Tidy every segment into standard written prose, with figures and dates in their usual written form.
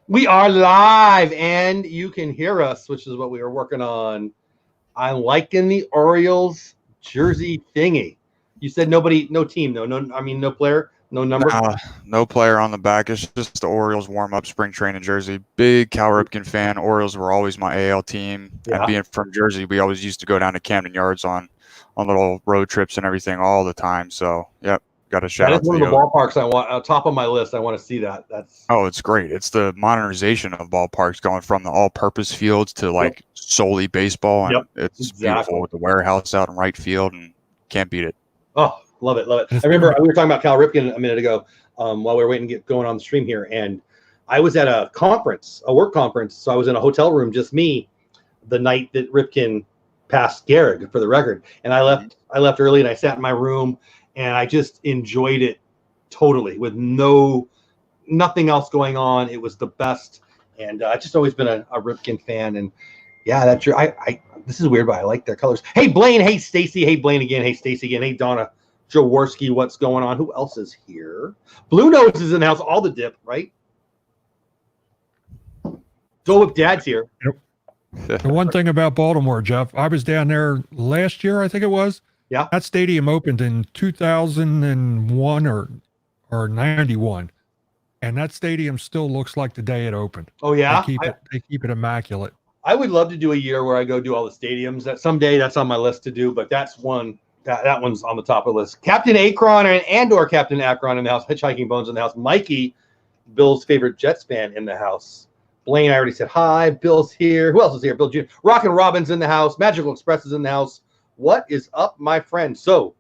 We are live and you can hear us, which is what we were working on. I'm liking the Orioles jersey thingy. You said nobody, no team, though. No, I mean, no player, no number. Nah, no player on the back. It's just the Orioles warm-up spring training jersey. Big Cal Ripken fan. Orioles were always my AL team. And Yeah. being from Jersey, we always used to go down to Camden Yards on little road trips and everything all the time. So, yep, got a That shout is out to one of the the O. ballparks I want, top of my list. I want to see that. That's, Oh, it's great. It's the modernization of ballparks going from the all-purpose fields to yep, like solely baseball, yep, and it's beautiful exactly. with the warehouse out in right field, and can't beat it. Oh, love it, love it. And it's I gonna remember be we were talking about Cal Ripken a minute ago while we were waiting to get going on the stream here. And I was at a conference, a work conference. So I was in a hotel room, just me, the night that Ripken passed Gehrig, for the record. And I left early and I sat in my room and I just enjoyed it totally with nothing else going on. It was the best. And I've just always been a Ripken fan. And yeah, that's true. This is weird, but I like their colors. Hey, Blaine. Hey, Stacy. Hey, Blaine again. Hey, Stacy again. Hey, Donna Jaworski. What's going on? Who else is here? Blue Nose is in the house. All the dip, right? Dole Whip Dad's here. the one thing about Baltimore, Jeff. I was down there last year, I think it was. Yeah. That stadium opened in 2001 or 91, and that stadium still looks like the day it opened. Oh yeah, They keep it immaculate. I would love to do a year where I go do all the stadiums. That someday that's on my list to do, but that's one that one's on the top of the list. Captain Akron and/or Captain Akron in the house. Hitchhiking Bones in the house. Mikey, Bill's favorite Jets fan, in the house. Blaine, I already said hi. Bill's here. Who else is here? Bill Jr. Rockin' Robin's in the house. Magical Express is in the house. What is up, my friend? So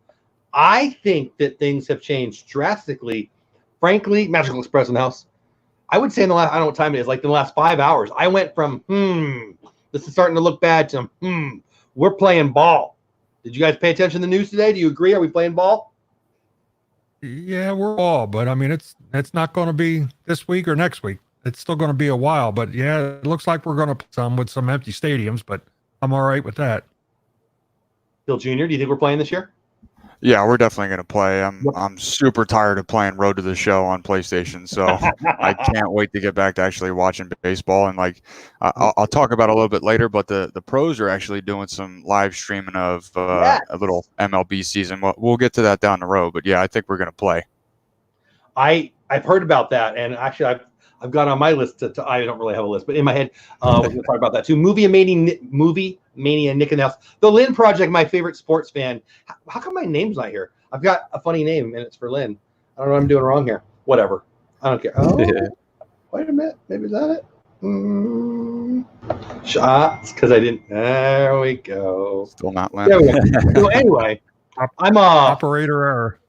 I think that things have changed drastically. Frankly, Magical Express in the house. I would say in the last, I don't know what time it is, like in the last 5 hours, I went from, this is starting to look bad to, we're playing ball. Did you guys pay attention to the news today? Do you agree? Are we playing ball? Yeah, we're all, but I mean, it's not going to be this week or next week. It's still going to be a while, but yeah, it looks like we're going to put some with some empty stadiums, but I'm all right with that. Bill Jr., do you think we're playing this year? Yeah, we're definitely going to play. I'm super tired of playing Road to the Show on PlayStation, so I can't wait to get back to actually watching baseball. And like, I'll talk about it a little bit later, but the pros are actually doing some live streaming of a little MLB season. We'll get to that down the road, but yeah, I think we're going to play. I've heard about that, and actually I've got on my list to I don't really have a list, but in my head, we're going to talk about that too. Movie Mania Nick in the house. The Lynn Project, my favorite sports fan. How come my name's not here? I've got a funny name, and it's for Lynn. I don't know what I'm doing wrong here. Whatever. I don't care. Oh, wait a minute. Maybe is that it? Shots, because I didn't. There we go. Still not There we Lynn. go. So anyway, I'm Operator error.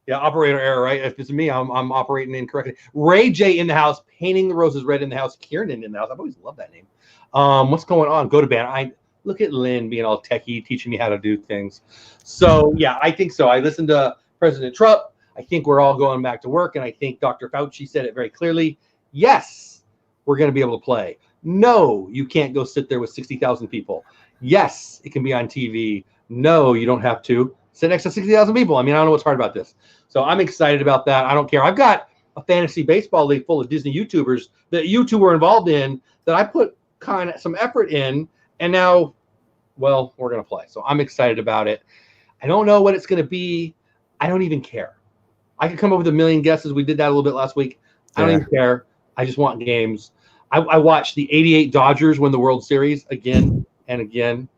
Yeah, operator error, right? If it's me, I'm operating incorrectly. Ray J in the house, painting the roses red in the house. Kieran in the house. I've always loved that name. What's going on? Go to band. I look at Lynn being all techie, teaching me how to do things. So yeah, I think so. I listened to President Trump. I think we're all going back to work, and I think Dr. Fauci said it very clearly. Yes, we're going to be able to play. No, you can't go sit there with 60,000 people. Yes, it can be on TV. No, you don't have to sit next to 60,000 people. I mean, I don't know what's hard about this. So I'm excited about that. I don't care. I've got a fantasy baseball league full of Disney YouTubers that you two were involved in that I put kind of some effort in, and now, well, we're going to play. So I'm excited about it. I don't know what it's going to be. I don't even care. I could come up with a million guesses. We did that a little bit last week. I don't even care. I just want games. I watched the 88 Dodgers win the World Series again and again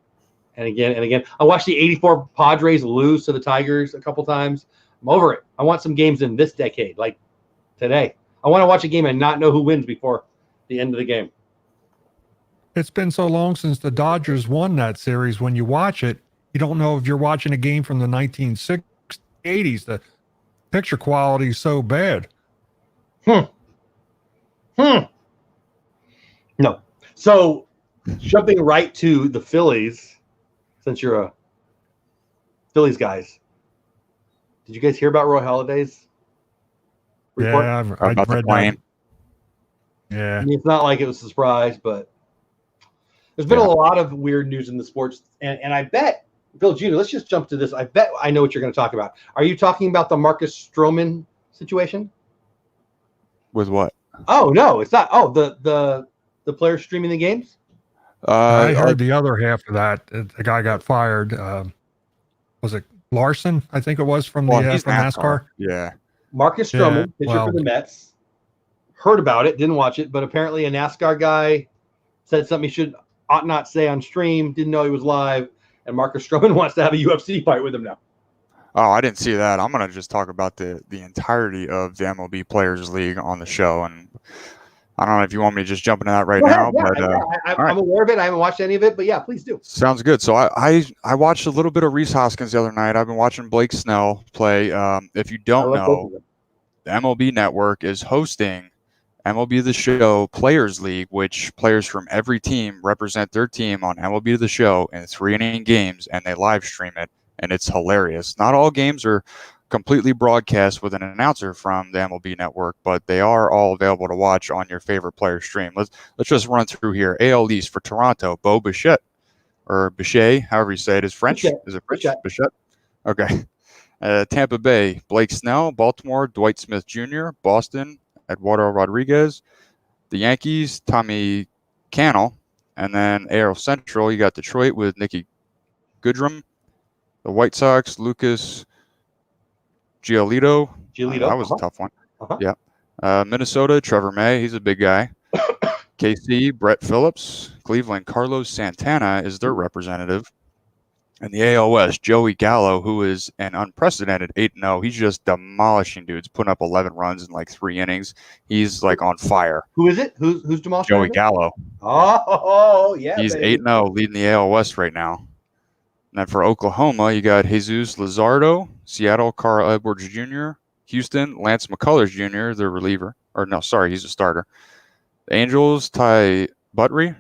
and again and again. I watched the 84 Padres lose to the Tigers a couple times. I'm over it. I want some games in this decade, like today. I want to watch a game and not know who wins before the end of the game. It's been so long since the Dodgers won that series. When you watch it, you don't know if you're watching a game from the 1960s, 80s. The picture quality is so bad. No. So jumping right to the Phillies, since you're a Phillies guys, did you guys hear about Roy Halladay's report? Yeah, I've read that. Yeah. I mean, it's not like it was a surprise, but there's been a lot of weird news in the sports. And I bet, Bill Jr., let's just jump to this. I bet I know what you're going to talk about. Are you talking about the Marcus Stroman situation? With what? Oh no, it's not. Oh, the players streaming the games. I heard the other half of that. The guy got fired. Was it Larson? I think it was from he's from NASCAR. Yeah. Marcus Stroman, pitcher for the Mets, heard about it, didn't watch it, but apparently a NASCAR guy said something he ought not say on stream. Didn't know he was live, and Marcus Stroman wants to have a UFC fight with him now. Oh, I didn't see that. I'm gonna just talk about the entirety of the MLB Players League on the show, and I don't know if you want me to just jump into that right now. I'm aware of it. I haven't watched any of it, but yeah, please do. Sounds good. So I watched a little bit of Rhys Hoskins the other night. I've been watching Blake Snell play. If you don't know, the MLB Network is hosting MLB The Show Players League, which players from every team represent their team on MLB The Show in 3-inning games, and they live stream it, and it's hilarious. Not all games are completely broadcast with an announcer from the MLB Network, but they are all available to watch on your favorite player stream. Let's just run through here. AL East for Toronto, Bo Bichette, or Bichette, however you say it. Is French? Bichette. Is it French? Bichette. Okay. Tampa Bay, Blake Snell. Baltimore, Dwight Smith Jr. Boston, Eduardo Rodriguez. The Yankees, Tommy Cannell. And then AL Central, you got Detroit with Nicky Goodrum. The White Sox, Lucas Giolito. That was a tough one. Yeah. Minnesota, Trevor May. He's a big guy. KC, Brett Phillips. Cleveland, Carlos Santana is their representative. And the AL West, Joey Gallo, who is an unprecedented 8-0. He's just demolishing dudes, putting up 11 runs in like 3 innings. He's like on fire. Who is it? Who's demolishing? Joey Gallo. Oh, yeah. He's 8-0, leading the AL West right now. And then for Oklahoma, you got Jesus Luzardo, Seattle, Carl Edwards Jr., Houston, Lance McCullers Jr., their reliever. Or no, sorry, he's a starter. The Angels, Ty Buttery.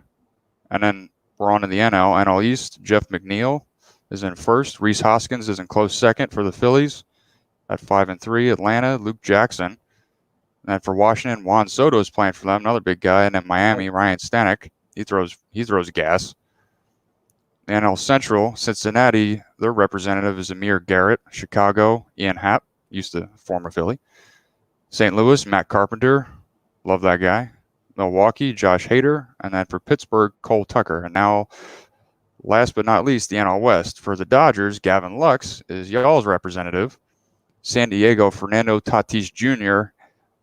And then we're on to the NL East, Jeff McNeil is in first. Rhys Hoskins is in close second for the Phillies at 5-3. Atlanta, Luke Jackson. And then for Washington, Juan Soto is playing for them, another big guy. And then Miami, Ryan Stanek, he throws gas. The NL Central, Cincinnati, their representative is Amir Garrett. Chicago, Ian Happ, used to former Philly. St. Louis, Matt Carpenter, love that guy. Milwaukee, Josh Hader. And then for Pittsburgh, Cole Tucker. And now, last but not least, the NL West. For the Dodgers, Gavin Lux is y'all's representative. San Diego, Fernando Tatis Jr.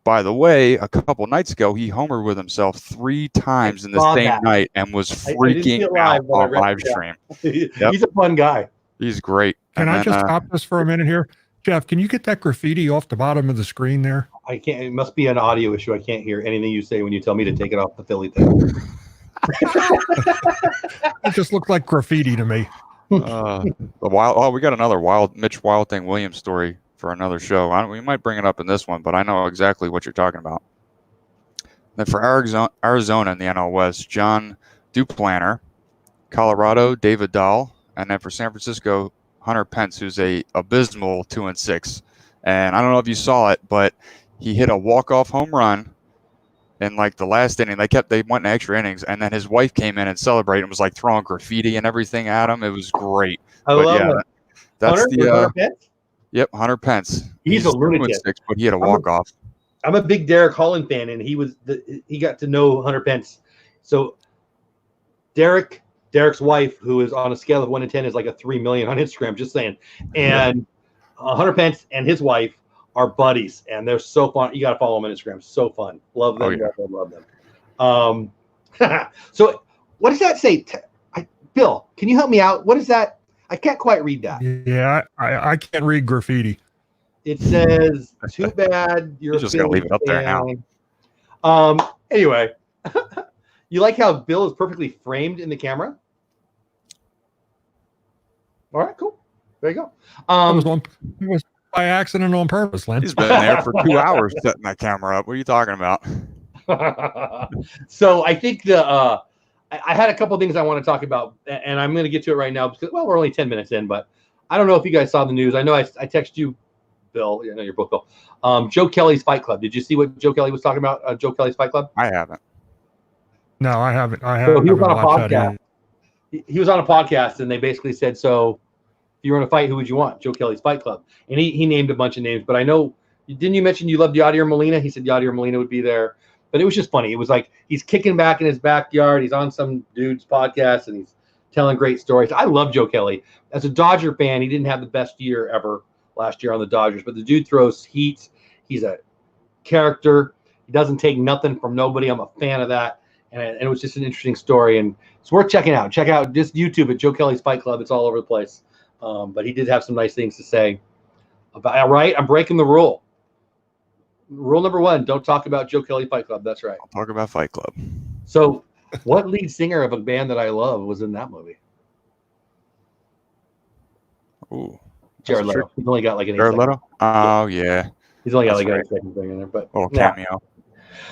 By the way, a couple nights ago, he homered with himself 3 times in the same night and was freaking out on live stream. He's a fun guy. He's great. Can I just stop this for a minute here? Jeff, can you get that graffiti off the bottom of the screen there? I can't. It must be an audio issue. I can't hear anything you say when you tell me to take it off the Philly thing. It just looked like graffiti to me. We got another Mitch Wild Thing Williams story for another show. We might bring it up in this one, but I know exactly what you're talking about. Then for Arizona in the NL West, John Duplanter. Colorado, David Dahl. And then for San Francisco, Hunter Pence, who's a abysmal 2-6. And I don't know if you saw it, but he hit a walk-off home run in like the last inning. They went in extra innings, and then his wife came in and celebrated and was like throwing graffiti and everything at him. It was great. I love it. That's Hunter Pence? Yep, Hunter Pence. He's a lunatic, but he had a walk-off. I'm a big Derek Holland fan, and he got to know Hunter Pence. So Derek's wife, who is on a scale of 1 to 10, is like a 3 million on Instagram. Just saying. And Hunter Pence and his wife are buddies, and they're so fun. You got to follow them on Instagram. So fun. Love them. Love them. So what does that say? Bill, can you help me out? What is that? I can't quite read that. Yeah, I can't read graffiti. It says, "Too bad you're just gonna leave it up there now." Anyway, you like how Bill is perfectly framed in the camera? All right, cool. There you go. It was by accident on purpose, Lynn. He's been there for 2 hours setting that camera up. What are you talking about? So I think I had a couple of things I want to talk about, and I'm going to get to it right now because, we're only 10 minutes in, but I don't know if you guys saw the news. I know I texted you, Bill. I know you're both Bill. Joe Kelly's Fight Club. Did you see what Joe Kelly was talking about? Joe Kelly's Fight Club? I haven't. No, I haven't. So he was on a podcast. He was on a podcast, and they basically said, so if you were in a fight, who would you want? Joe Kelly's Fight Club. And he named a bunch of names, but I know, didn't you mention you loved Yadier Molina? He said Yadier Molina would be there. But it was just funny. It was like he's kicking back in his backyard. He's on some dude's podcast and he's telling great stories. I love Joe Kelly. As a Dodger fan, he didn't have the best year ever last year on the Dodgers, but the dude throws heat. He's a character. He doesn't take nothing from nobody. I'm a fan of that. And it was just an interesting story. And it's worth checking out. Check out just YouTube at Joe Kelly's Fight Club. It's all over the place. But he did have some nice things to say about, all right, I'm breaking the rule. Rule number 1, don't talk about Joe Kelly Fight Club. That's right. I'll talk about Fight Club. So what lead singer of a band that I love was in that movie? Ooh. Jared Leto. He's only got like an 8 Jared second. Leto? Oh, yeah. He's only got That's like right. a second thing in there. But Little yeah. cameo.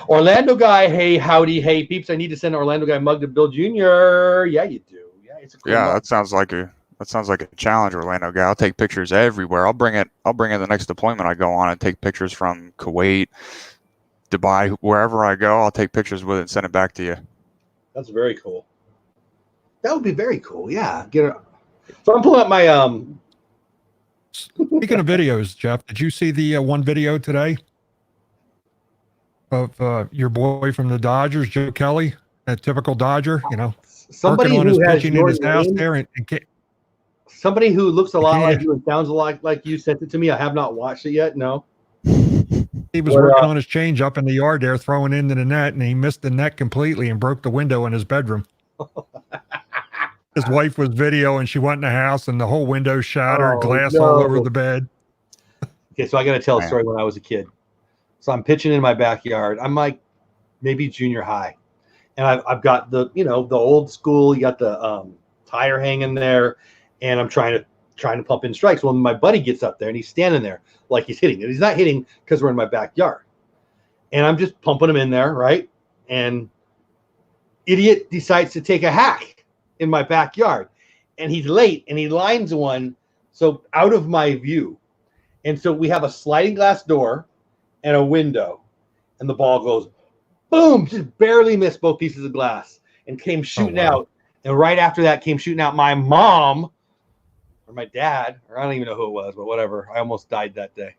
Orlando guy, hey, howdy, hey, peeps. I need to send Orlando guy mug to Bill Jr. Yeah, you do. Yeah, it's a cool mug. That sounds like a challenge, Orlando guy. I'll take pictures everywhere. I'll bring it the next deployment I go on and take pictures from Kuwait, Dubai, wherever I go. I'll take pictures with it and send it back to you. That's very cool. That would be very cool. Yeah. Get it. So I'm pulling up my Speaking of videos, Jeff, did you see the one video today of your boy from the Dodgers, Joe Kelly, a typical Dodger, somebody working on who his has pitching your in his house name, there, and somebody who looks a lot Yeah. like you and sounds a lot like you sent it to me. I have not watched it yet. No. he was What, working on his change up in the yard there, throwing into the net, and he missed the net completely and broke the window in his bedroom. His wife was video, and she went in the house, and the whole window shattered, Oh, glass no. all over the bed. Okay, so I got to tell a Man. story when I was a kid. So I'm pitching in my backyard. I'm like maybe junior high, and I've got the the old school. You got the tire hanging there, and I'm trying to pump in strikes. Well, my buddy gets up there and he's standing there like he's hitting it. He's not hitting because we're in my backyard, and I'm just pumping him in there, right? And idiot decides to take a hack in my backyard, and he's late and he lines one so out of my view. And so we have a sliding glass door and a window, and the ball goes boom, just barely missed both pieces of glass and came shooting wow. out. And right after that came shooting out my mom or my dad, or I don't even know who it was, but whatever. I almost died that day.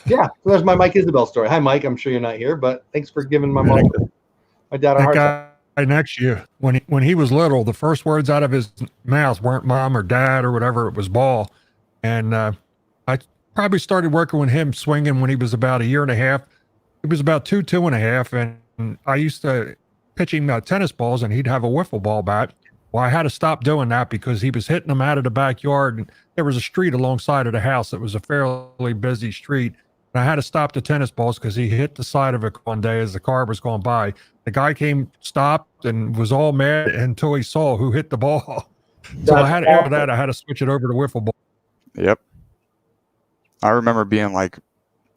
Yeah, so there's my Mike Isabel story. Hi, Mike. I'm sure you're not here, but thanks for giving my mom, my dad a That hard time. guy next to you, when he was little, the first words out of his mouth weren't mom or dad or whatever, it was ball. And I probably started working with him swinging when he was about a year and a half. He was about two and a half, and I used to pitch him tennis balls, and he'd have a wiffle ball bat. Well, I had to stop doing that because he was hitting them out of the backyard, and there was a street alongside of the house. It was a fairly busy street, and I had to stop the tennis balls because he hit the side of it one day as the car was going by. The guy came, stopped, and was all mad until he saw who hit the ball. So I had after that, I had to switch it over to wiffle ball. Yep. I remember being like,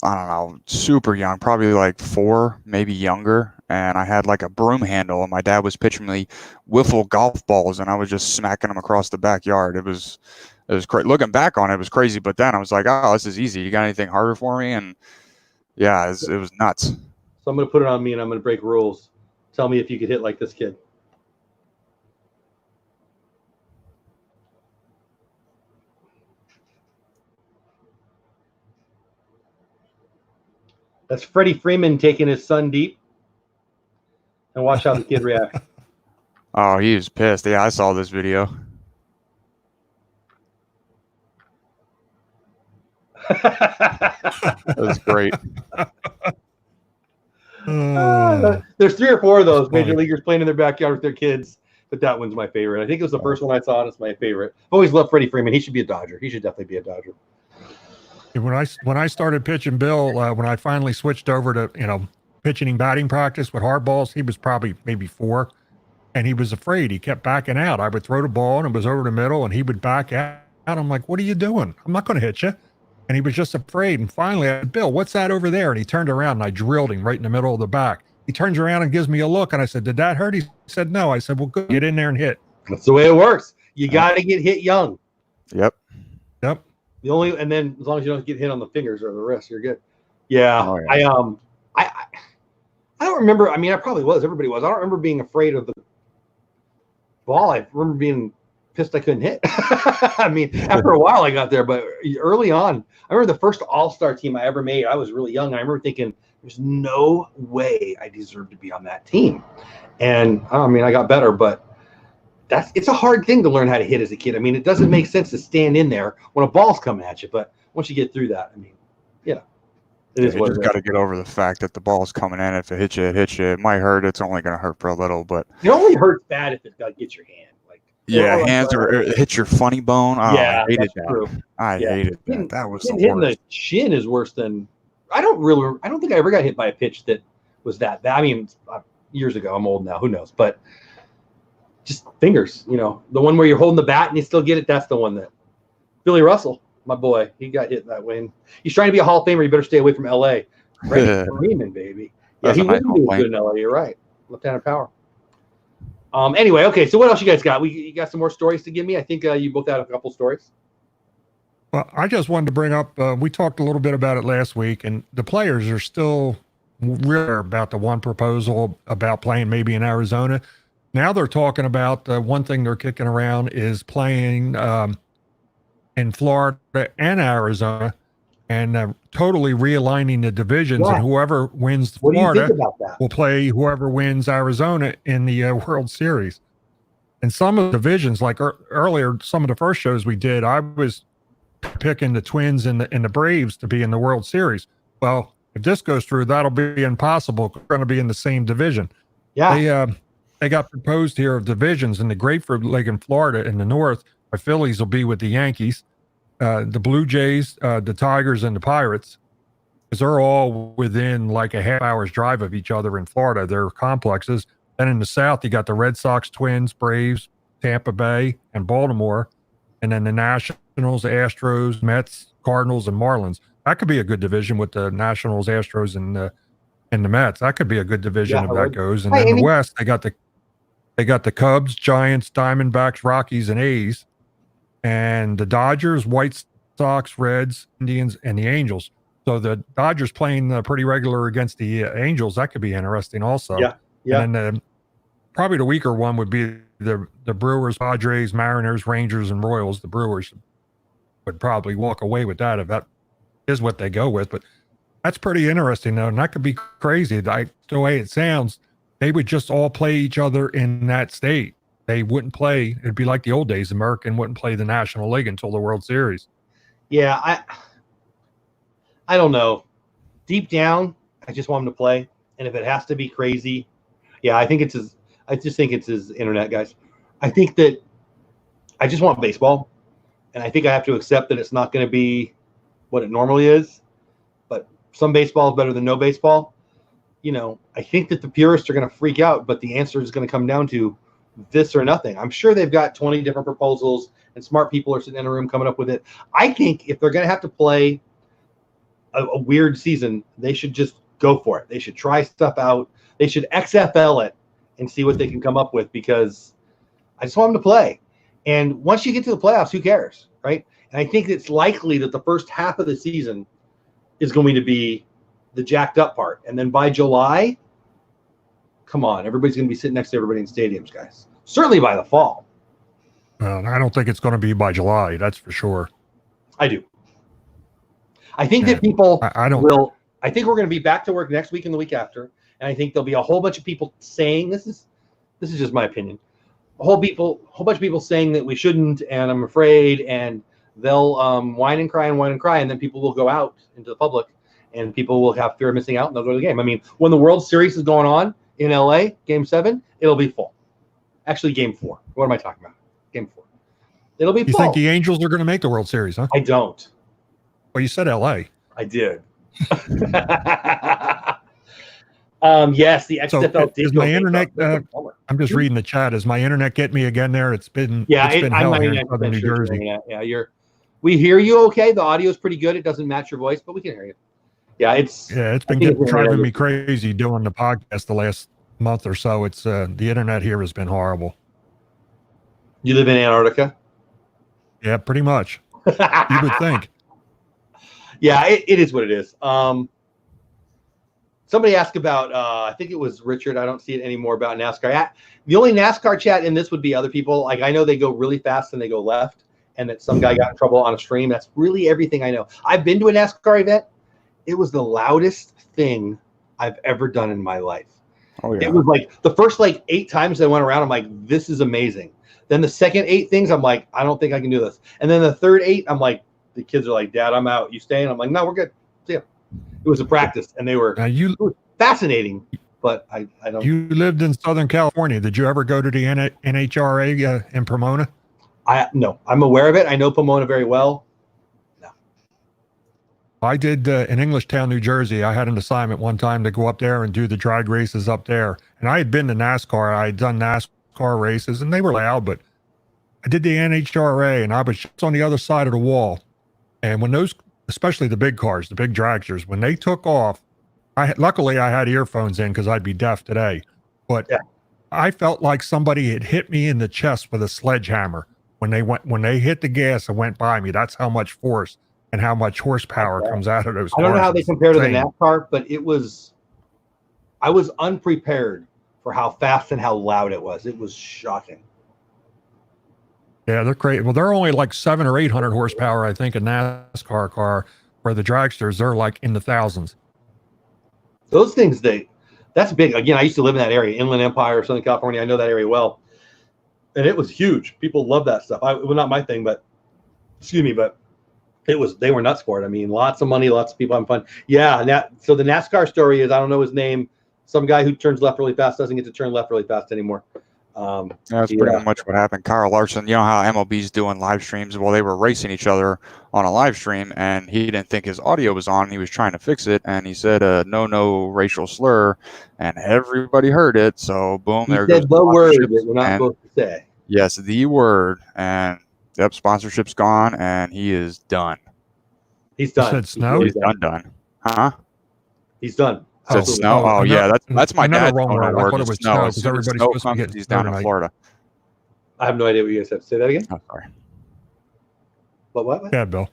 I don't know, super young, probably like 4, maybe younger. And I had like a broom handle, and my dad was pitching me wiffle golf balls, and I was just smacking them across the backyard. It was crazy. Looking back on it, it was crazy. But then I was like, oh, this is easy. You got anything harder for me? And yeah, it was nuts. So I'm going to put it on me, and I'm going to break rules. Tell me if you could hit like this kid. That's Freddie Freeman taking his son deep. And watch how the kid reacts. Oh, he was pissed. Yeah, I saw this video. That was great. There's 3 or 4 of those major leaguers playing in their backyard with their kids, but that one's my favorite. I think it was the first one I saw, and it's my favorite. I've always loved Freddie Freeman. He should be a Dodger. He should definitely be a Dodger. When I started pitching Bill, when I finally switched over to pitching and batting practice with hard balls, he was probably maybe 4, and he was afraid. He kept backing out. I would throw the ball, and it was over the middle, and he would back out. I'm like, "What are you doing? I'm not going to hit you." And he was just afraid. And finally, I said, "Bill, what's that over there?" And he turned around, and I drilled him right in the middle of the back. He turns around and gives me a look, and I said, "Did that hurt?" He said, "No." I said, "Well, good. Get in there and hit." That's the way it works. You got to get hit young. Yep. And then as long as you don't get hit on the fingers or the wrist, you're good. Yeah. Oh, yeah. I don't remember. I mean, I probably was. Everybody was. I don't remember being afraid of the ball. I remember being pissed I couldn't hit. I mean, after a while I got there, but early on, I remember the first All-Star team I ever made. I was really young. I remember thinking, there's no way I deserve to be on that team. And I mean, I got better, but it's a hard thing to learn how to hit as a kid. I mean, it doesn't make sense to stand in there when a ball's coming at you, but once you get through that, I mean, yeah. You just got to get over the fact that the ball's coming in. If it hits you, it hits you. It might hurt. It's only going to hurt for a little, but it only hurts bad if it's got to get your hand. Yeah, hands or it hits your funny bone. Oh, yeah, I hated that. True. I hated that. That was the worst. Hitting the chin is worse than. I don't think I ever got hit by a pitch that was that bad. I mean, years ago. I'm old now. Who knows? But just fingers. You know, the one where you're holding the bat and you still get it. That's the one that Billy Russell, my boy, he got hit that way. And he's trying to be a Hall of Famer. You better stay away from L.A. Right, Freeman, baby. Yeah, he wouldn't do good in L.A. You're right. Left-handed power. Anyway, okay. So what else you guys got? You got some more stories to give me? I think you both had a couple stories. Well, I just wanted to bring up. We talked a little bit about it last week, and the players are still really about the one proposal about playing maybe in Arizona. Now they're talking about one thing they're kicking around is playing in Florida and Arizona, and totally realigning the divisions. Yeah. And whoever wins Florida will play whoever wins Arizona in the World Series. And some of the divisions, like earlier, some of the first shows we did, I was picking the Twins and the Braves to be in the World Series. Well, if this goes through, that'll be impossible. We're going to be in the same division. Yeah. They got proposed here of divisions in the Grapefruit League in Florida in the North. The Phillies will be with the Yankees. The Blue Jays, the Tigers, and the Pirates, because they're all within like a half hour's drive of each other in Florida. They're complexes. Then in the South, you got the Red Sox, Twins, Braves, Tampa Bay, and Baltimore. And then the Nationals, Astros, Mets, Cardinals, and Marlins. That could be a good division with the Nationals, Astros, and the Mets. That could be a good division if that goes. And then the West, they got the Cubs, Giants, Diamondbacks, Rockies, and A's. And the Dodgers, White Sox, Reds, Indians, and the Angels. So the Dodgers playing pretty regular against the Angels. That could be interesting also. Yeah. And then probably the weaker one would be the Brewers, Padres, Mariners, Rangers, and Royals. The Brewers would probably walk away with that if that is what they go with. But that's pretty interesting, though. And that could be crazy. Like the way it sounds, they would just all play each other in that state. They wouldn't play. It'd be like the old days. American wouldn't play the National League until the World Series. Yeah, I don't know. Deep down, I just want him to play. And if it has to be crazy, yeah, I just think it's his internet, guys. I think that I just want baseball. And I think I have to accept that it's not going to be what it normally is. But some baseball is better than no baseball. You know, I think that the purists are going to freak out, but the answer is going to come down to this or nothing. I'm sure they've got 20 different proposals and smart people are sitting in a room coming up with it. I think if they're going to have to play a weird season, they should just go for it. They should try stuff out. They should XFL it and see what they can come up with, because I just want them to play. And once you get to the playoffs, who cares, right? And I think it's likely that the first half of the season is going to be the jacked up part. And then by July, come on, everybody's going to be sitting next to everybody in stadiums, guys. Certainly by the fall. I don't think it's going to be by July. That's for sure. I do. I think that people I don't. will. I think we're going to be back to work next week and the week after, and I think there'll be a whole bunch of people saying this is just my opinion. A whole bunch of people saying that we shouldn't, and I'm afraid, and they'll whine and cry, and then people will go out into the public, and people will have fear of missing out, and they'll go to the game. I mean, when the World Series is going on in LA, Game 7, it'll be full. Actually, Game 4. What am I talking about? Game 4. It'll be full. You think the Angels are going to make the World Series, huh? I don't. Well, you said LA. I did. Yes, the XFL did. Is my internet? I'm just reading the chat. Is my internet getting me again? There, it's been hell here in Southern New Jersey. Yeah, we hear you okay. The audio is pretty good. It doesn't match your voice, but we can hear you. Yeah, it's been driving me crazy doing the podcast the last month or so. It's the internet here has been horrible. You live in Antarctica? Yeah, pretty much. You would think. Yeah, it is what it is. Somebody asked about, I think it was Richard. I don't see it anymore about NASCAR. The only NASCAR chat in this would be other people. Like I know they go really fast and they go left, and that some guy got in trouble on a stream. That's really everything I know. I've been to a NASCAR event. It was the loudest thing I've ever done in my life. Oh yeah. It was like the first like 8 times I went around, I'm like, this is amazing. Then the second 8 things, I'm like, I don't think I can do this. And then the third 8, I'm like, the kids are like, Dad, I'm out. You staying? I'm like, no, we're good. See ya. It was a practice, and they were it was fascinating, but I don't. You lived in Southern California. Did you ever go to the NHRA in Pomona? No, I'm aware of it. I know Pomona very well. No. I did in Englishtown, New Jersey. I had an assignment one time to go up there and do the drag races up there. And I had been to NASCAR. I had done NASCAR races, and they were loud, but I did the NHRA, and I was just on the other side of the wall. And when those, especially the big cars, the big dragsters, when they took off, luckily I had earphones in because I'd be deaf today. But yeah. I felt like somebody had hit me in the chest with a sledgehammer when they hit the gas and went by me. That's how much force and how much horsepower comes out of those cars. I don't know how they compare to the NASCAR, but I was unprepared for how fast and how loud it was. It was shocking. Yeah, they're crazy. Well, they're only like 700 or 800 horsepower, I think, a NASCAR car, where the dragsters, they're like in the thousands. Those things, that's big. Again, I used to live in that area, Inland Empire, Southern California. I know that area well. And it was huge. People love that stuff. It was not my thing, but they were nuts for it. I mean, lots of money, lots of people having fun. Yeah. So the NASCAR story is, I don't know his name. Some guy who turns left really fast doesn't get to turn left really fast anymore. That's pretty much what happened. Kyle Larson, you know how MLB's doing live streams? Well, they were racing each other on a live stream, and he didn't think his audio was on. He was trying to fix it, and he said no racial slur, and everybody heard it. So boom, there goes the word that we're not supposed to say. Yes, the word, and yep, sponsorship's gone, and he is done. He's done. Snow? He's done. Huh? He's done. Said snow. Oh yeah, that's my dad's wrong word. I thought it was snow because everybody's supposed to get. He's down in Florida. I have no idea what you guys have to say that again. Oh, sorry. What? Yeah, Bill.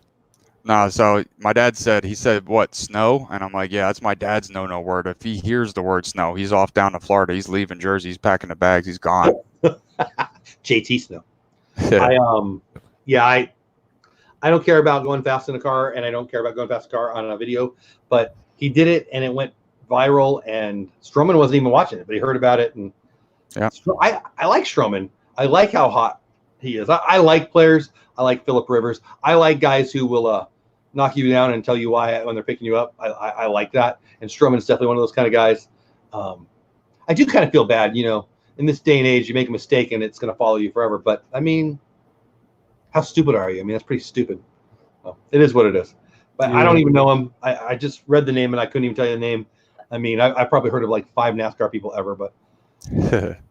No, so my dad said, he said, what, snow? And I'm like, yeah, that's my dad's no word. If he hears the word snow, he's off down to Florida. He's leaving Jersey. He's packing the bags. He's gone. JT Snow. I don't care about going fast in a car, and I don't care about going fast in a car on a video, but he did it, and it went viral, and Stroman wasn't even watching it, but he heard about it. And yeah, I like Stroman. I like how hot he is. I like players. I like Phillip Rivers. I like guys who will knock you down and tell you why when they're picking you up. I like that. And Stroman's definitely one of those kind of guys. I do kind of feel bad, in this day and age, you make a mistake and it's going to follow you forever. But I mean, how stupid are you? I mean, that's pretty stupid. Well, it is what it is. But yeah. I don't even know him. I just read the name and I couldn't even tell you the name. I mean, I probably heard of like 5 NASCAR people ever, but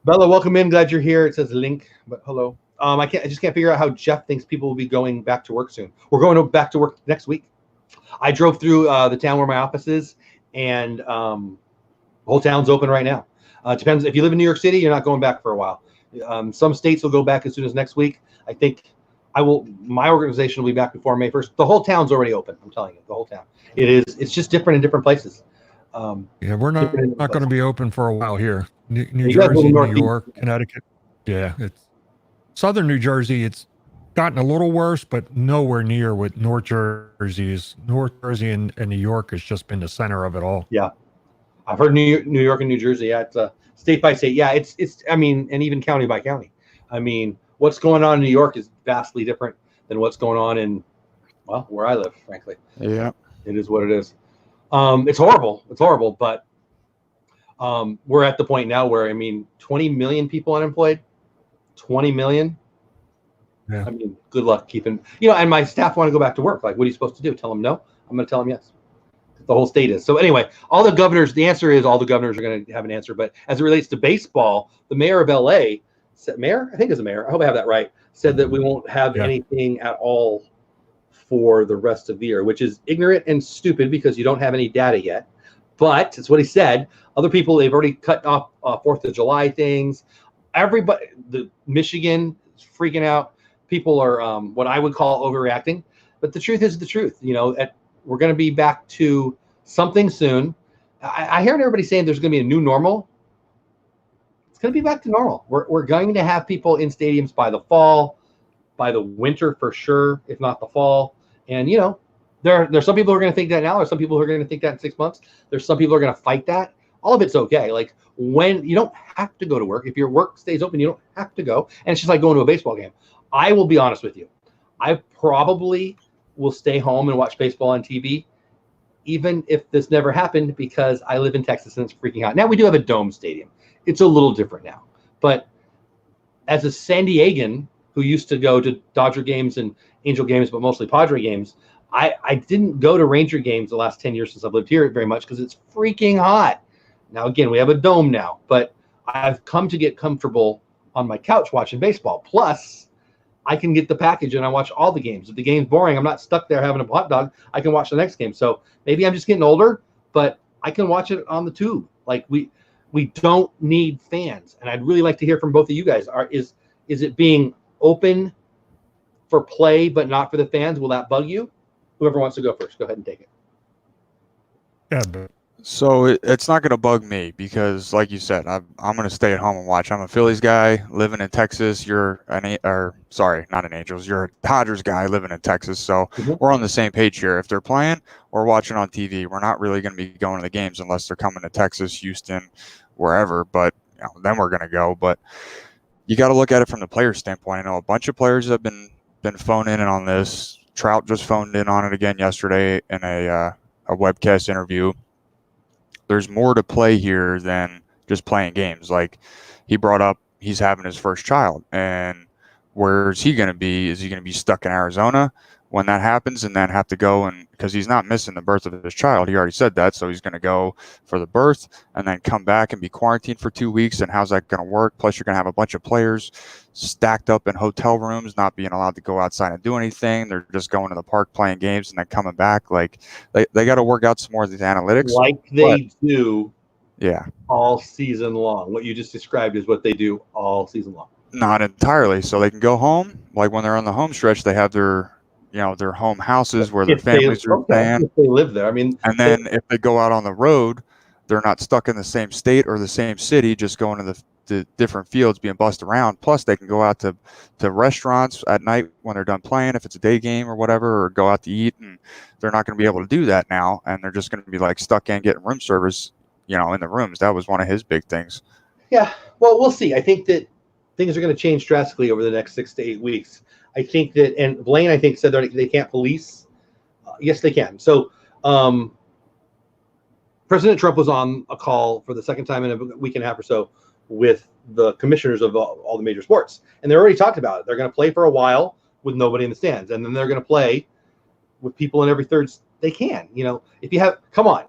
Bella, welcome in. Glad you're here. It says link, but hello. I just can't figure out how Jeff thinks people will be going back to work soon. We're going back to work next week. I drove through the town where my office is, and the whole town's open right now. It depends. If you live in New York City, you're not going back for a while. Some states will go back as soon as next week. I think my organization will be back before May 1st. The whole town's already open. I'm telling you, the whole town. It's just different in different places. Yeah, we're not going to be open for a while here. New Jersey, New York, Connecticut. Yeah, it's southern New Jersey. It's gotten a little worse, but nowhere near what North Jersey is. North Jersey and New York has just been the center of it all. Yeah, I've heard New York and New Jersey. Yeah, it's state by state. Yeah, it's. I mean, and even county by county. I mean, what's going on in New York is vastly different than what's going on in, well, where I live. Frankly. Yeah, it is what it is. It's horrible. It's horrible, but we're at the point now where, 20 million people unemployed. 20 million. Yeah. I mean, good luck keeping, and my staff want to go back to work. Like, what are you supposed to do? Tell them no? I'm going to tell them yes. The whole state is. So anyway, the answer is all the governors are going to have an answer. But as it relates to baseball, the mayor of LA said, I think it's the mayor. I hope I have that right. Said that we won't have anything at all for the rest of the year, which is ignorant and stupid because you don't have any data yet. But it's what he said. Other people, they've already cut off 4th of July things. Everybody, the Michigan is freaking out. People are what I would call overreacting. But the truth is the truth. We're going to be back to something soon. I hear everybody saying there's going to be a new normal. It's going to be back to normal. We're going to have people in stadiums by the fall, by the winter for sure, if not the fall. And, you know, there's some people who are going to think that now. There's some people who are going to think that in 6 months. There's some people who are going to fight that. All of it's okay. Like, when you don't have to go to work, if your work stays open, you don't have to go. And it's just like going to a baseball game. I will be honest with you. I probably will stay home and watch baseball on TV, even if this never happened, because I live in Texas and it's freaking hot. Now we do have a dome stadium. It's a little different now. But as a San Diegan who used to go to Dodger games and Angel games, but mostly Padre games, I didn't go to Ranger games the last 10 years since I've lived here very much because it's freaking hot. Now, again, we have a dome now, but I've come to get comfortable on my couch watching baseball. Plus, I can get the package and I watch all the games. If the game's boring, I'm not stuck there having a hot dog. I can watch the next game. So maybe I'm just getting older, but I can watch it on the tube. Like, we don't need fans. And I'd really like to hear from both of you guys. Is it being open for play but not for the fans? Will that bug you? Whoever wants to go first, go ahead and take it. Yeah, but So it's not going to bug me because, like you said, I'm going to stay at home and watch. I'm a Phillies guy living in Texas. You're not an Angels. You're a Dodgers guy living in Texas. So we're on the same page here. If they're playing, we're watching on TV. We're not really going to be going to the games unless they're coming to Texas, Houston, wherever. But then we're going to go. But you got to look at it from the player standpoint. I know a bunch of players have been phoning in on this. Trout just phoned in on it again yesterday in a webcast interview. There's more to play here than just playing games. Like he brought up, he's having his first child, and where's he going to be? Is he going to be stuck in Arizona when that happens and then have to go? And because he's not missing the birth of his child, he already said that. So he's going to go for the birth and then come back and be quarantined for 2 weeks. And how's that going to work? Plus you're going to have a bunch of players stacked up in hotel rooms, not being allowed to go outside and do anything. They're just going to the park playing games and then coming back. Like they got to work out some more of these analytics. Like they do Yeah. all season long. What you just described is what they do all season long. Not entirely. So they can go home. Like when they're on the home stretch, they have their their home houses where their families are staying. If they live there. I mean, and then if they go out on the road, they're not stuck in the same state or the same city, just going to the different fields being bussed around. Plus they can go out to restaurants at night when they're done playing, if it's a day game or whatever, or go out to eat. And they're not going to be able to do that now. And they're just going to be like stuck in getting room service, in the rooms. That was one of his big things. Yeah. Well, we'll see. I think that things are going to change drastically over the next 6 to 8 weeks. I think that, and Blaine, I think, said that they can't police. Yes, they can. So President Trump was on a call for the second time in a week and a half or so with the commissioners of all the major sports. And they already talked about it. They're going to play for a while with nobody in the stands. And then they're going to play with people in every third. They can. If you have, come on.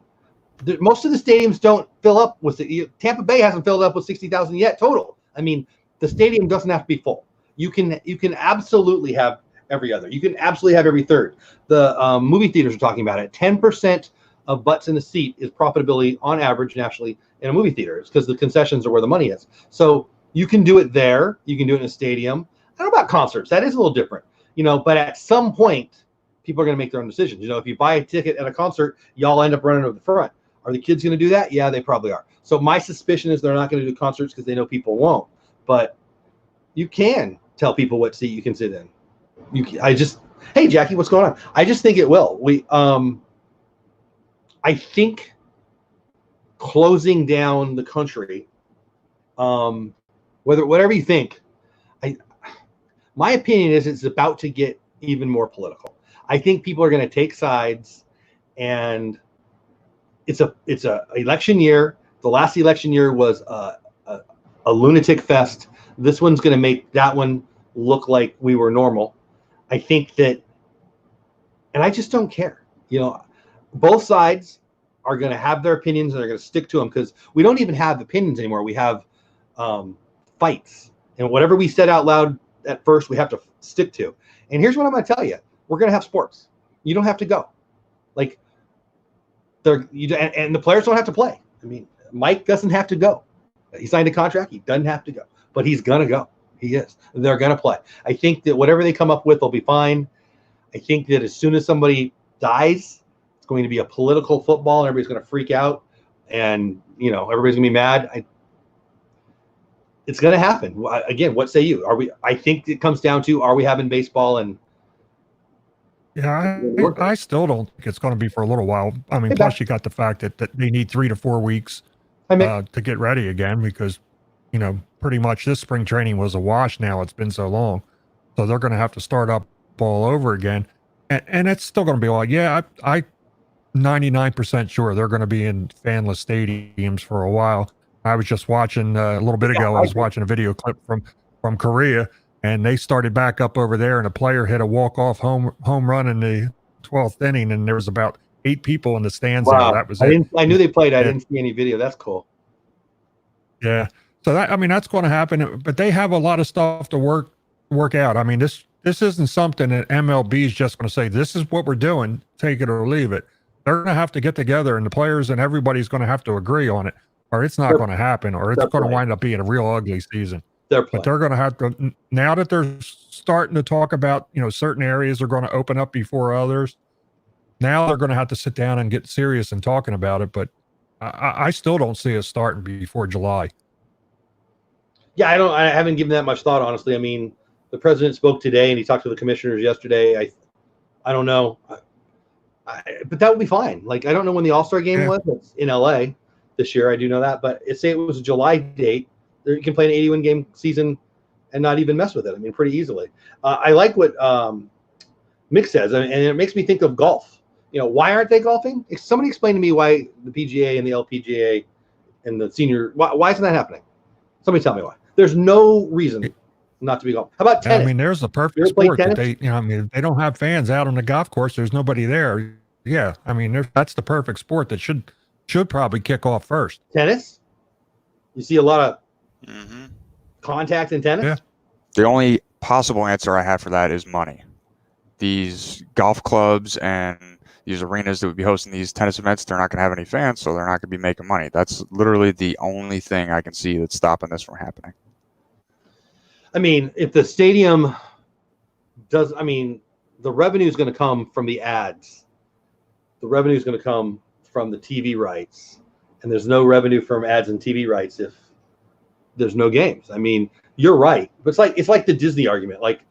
Most of the stadiums don't fill up with Tampa Bay hasn't filled up with 60,000 yet total. I mean, the stadium doesn't have to be full. You can absolutely have every other. You can absolutely have every third. The movie theaters are talking about it. 10% of butts in the seat is profitability on average nationally in a movie theater. It's because the concessions are where the money is. So you can do it there. You can do it in a stadium. I don't know about concerts. That is a little different. But at some point, people are going to make their own decisions. If you buy a ticket at a concert, y'all end up running over the front. Are the kids going to do that? Yeah, they probably are. So my suspicion is they're not going to do concerts because they know people won't. But you can tell people what seat you can sit in. Hey, Jackie, what's going on? I just think it will. I think closing down the country, whatever you think, my opinion is it's about to get even more political. I think people are going to take sides, and it's a election year. The last election year was a lunatic fest. This one's going to make that one look like we were normal. I think that, and I just don't care. Both sides are going to have their opinions and they're going to stick to them because we don't even have opinions anymore. We have fights, and whatever we said out loud at first, we have to stick to. And here's what I'm going to tell you: we're going to have sports. You don't have to go. And the players don't have to play. I mean, Mike doesn't have to go. He signed a contract. He doesn't have to go, but he's going to go. He is. They're going to play. I think that whatever they come up with will be fine. I think that as soon as somebody dies, it's going to be a political football and everybody's going to freak out. and everybody's gonna be mad. It's gonna happen again. What say you? I think it comes down to, are we having baseball? And yeah, I still don't think it's going to be for a little while. I mean, plus you got the fact that they need 3 to 4 weeks to get ready again, because pretty much this spring training was a wash. Now it's been so long, so they're going to have to start up all over again, and it's still going to be all. Yeah, I 99% sure they're going to be in fanless stadiums for a while. I was just watching a little bit ago. I was watching a video clip from Korea, and they started back up over there, and a player hit a walk-off home run in the 12th inning, and there was about 8 people in the stands there. That was it. I knew they played. I didn't see any video. That's cool. Yeah. So that's going to happen, but they have a lot of stuff to work out. I mean, this isn't something that MLB is just going to say, this is what we're doing, take it or leave it. They're going to have to get together, and the players and everybody's going to have to agree on it, or it's not going to happen, or it's going to wind up being a real ugly season. But they're going to have to, now that they're starting to talk about, certain areas are going to open up before others. Now they're going to have to sit down and get serious and talking about it. But I still don't see it starting before July. Yeah, I haven't given that much thought, honestly. I mean, the president spoke today, and he talked to the commissioners yesterday. I don't know, but that would be fine. Like, I don't know when the All-Star game was. It's in LA this year. I do know that, but say it was a July date. You can play an 81 game season and not even mess with it. I mean, pretty easily. I like what Mick says, and it makes me think of golf. Why aren't they golfing? Somebody explain to me why the PGA and the LPGA and the senior, why isn't that happening? Somebody tell me why. There's no reason not to be golf. How about tennis? I mean, there's the perfect sport that they don't have fans out on the golf course. There's nobody there. Yeah. I mean, that's the perfect sport that should probably kick off first. Tennis? You see a lot of contact in tennis? Yeah. The only possible answer I have for that is money. These golf clubs and these arenas that would be hosting these tennis events, they're not going to have any fans, so they're not going to be making money. That's literally the only thing I can see that's stopping this from happening. I mean, if the stadium does, the revenue is going to come from the ads. The revenue is going to come from the TV rights, and there's no revenue from ads and TV rights if there's no games. I mean, you're right, but it's like the Disney argument, like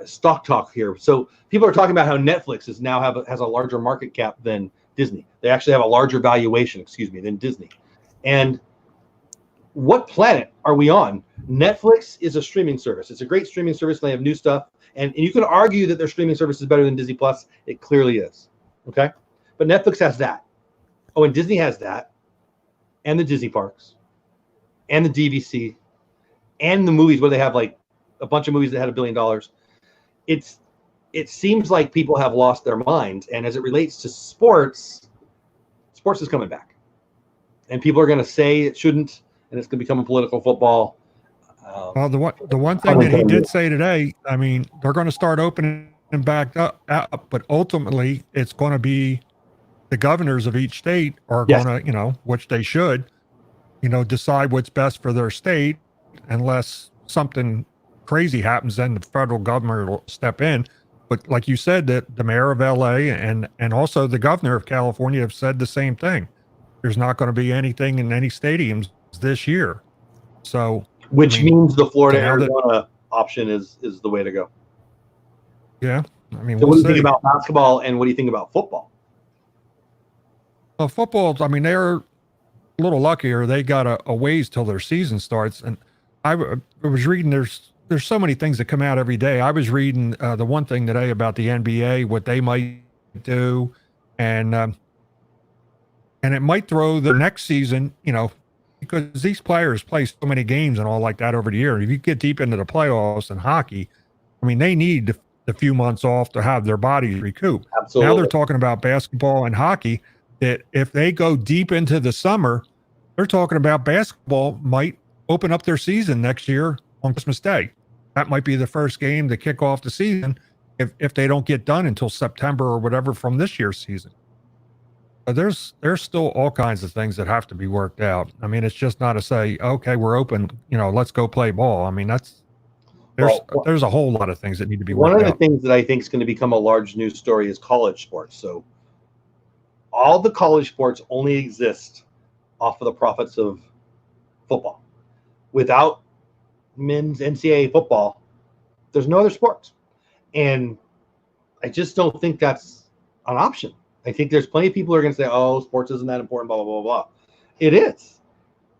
stock talk here. So people are talking about how Netflix has a larger market cap than Disney. They actually have a larger valuation, than Disney. And what planet are we on? Netflix is a streaming service. It's a great streaming service. They have new stuff, and you can argue that their streaming service is better than Disney Plus. It clearly is. Okay, but Netflix has that. Oh, and Disney has that, and the Disney parks, and the DVC, and the movies where they have like a bunch of movies that had $1 billion. It seems like people have lost their minds, and as it relates to sports is coming back, and people are going to say it shouldn't, and it's going to become a political football. Well, the one thing that he did say today, I mean, they're going to start opening back up, but ultimately it's going to be the governors of each state are going to, which they should, decide what's best for their state, unless something crazy happens, then the federal government will step in. But like you said, that the mayor of LA and also the governor of California have said the same thing. There's not going to be anything in any stadiums this year. So, which means the Florida Arizona option is the way to go. Yeah, I mean, so what do you think about basketball, and what do you think about football? Well, football, I mean, they're a little luckier. They got a ways till their season starts, and I was reading there's so many things that come out every day. I was reading the one thing today about the NBA, what they might do, and it might throw the next season, because these players play so many games and all like that over the year. If you get deep into the playoffs and hockey, I mean, they need the few months off to have their bodies recoup. Absolutely. Now they're talking about basketball and hockey, that if they go deep into the summer, they're talking about basketball might open up their season next year on Christmas Day. That might be the first game to kick off the season if they don't get done until September or whatever from this year's season. But there's still all kinds of things that have to be worked out. I mean, it's just not to say, okay, we're open, let's go play ball. I mean, there's a whole lot of things that need to be worked out. One of the things that I think is going to become a large news story is college sports. So all the college sports only exist off of the profits of football. Without men's NCAA football, there's no other sports. And I just don't think that's an option. I think there's plenty of people who are going to say, oh, sports isn't that important, blah, blah, blah, blah. It is.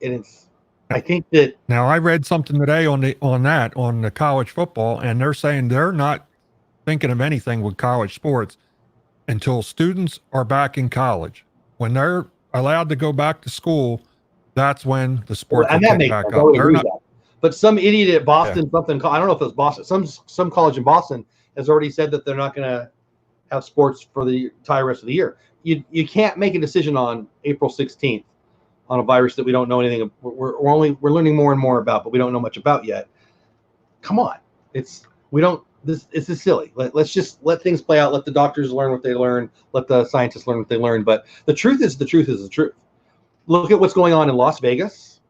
And it's, I think that. Now, I read something today on the college football, and they're saying they're not thinking of anything with college sports until students are back in college. When they're allowed to go back to school, that's when the sports will pick back up. But some idiot at Boston, I don't know if it was Boston, some college in Boston has already said that they're not going to have sports for the entire rest of the year. You can't make a decision on April 16th on a virus that we don't know anything. We're learning more and more about, but we don't know much about yet. Come on, this is silly. Let's just let things play out. Let the doctors learn what they learn. Let the scientists learn what they learn. But the truth is the truth. Look at what's going on in Las Vegas.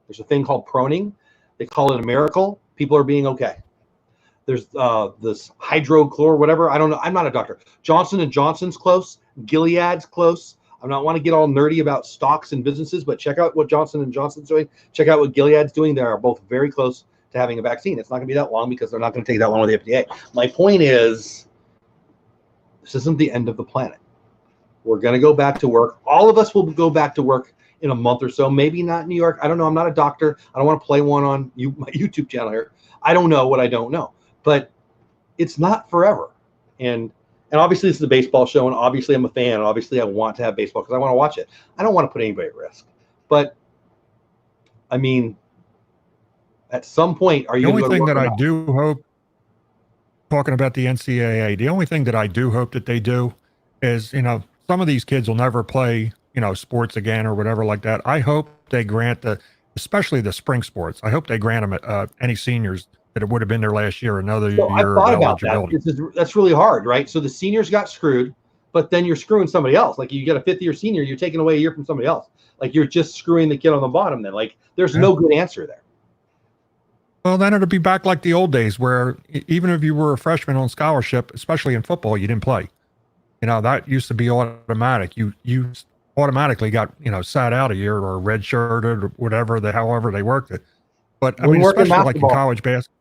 There's a thing called proning. They call it a miracle. People are being okay. There's this hydrochlor, whatever. I don't know. I'm not a doctor. Johnson & Johnson's close. Gilead's close. I don't want to get all nerdy about stocks and businesses, but check out what Johnson & Johnson's doing. Check out what Gilead's doing. They are both very close to having a vaccine. It's not going to be that long because they're not going to take that long with the FDA. My point is, this isn't the end of the planet. We're going to go back to work. All of us will go back to work in a month or so. Maybe not in New York. I don't know. I'm not a doctor. I don't want to play one on my YouTube channel here. I don't know what I don't know. But it's not forever. And obviously this is a baseball show, and obviously I'm a fan, and obviously I want to have baseball because I want to watch it. I don't want to put anybody at risk. But I mean, at some point, are you the only thing that I do hope, talking about the NCAA, the only thing that I do hope that they do is, some of these kids will never play, sports again or whatever like that. I hope they grant especially the spring sports. I hope they grant them any seniors that it would have been their last year, another year of eligibility. That's really hard, right? So the seniors got screwed, but then you're screwing somebody else. Like you get a fifth-year senior, you're taking away a year from somebody else. Like you're just screwing the kid on the bottom then. Like there's no good answer there. Well, then it'll be back like the old days where even if you were a freshman on scholarship, especially in football, you didn't play. That used to be automatic. You automatically got, sat out a year or redshirted or whatever, however they worked it. But I mean, especially like in college basketball.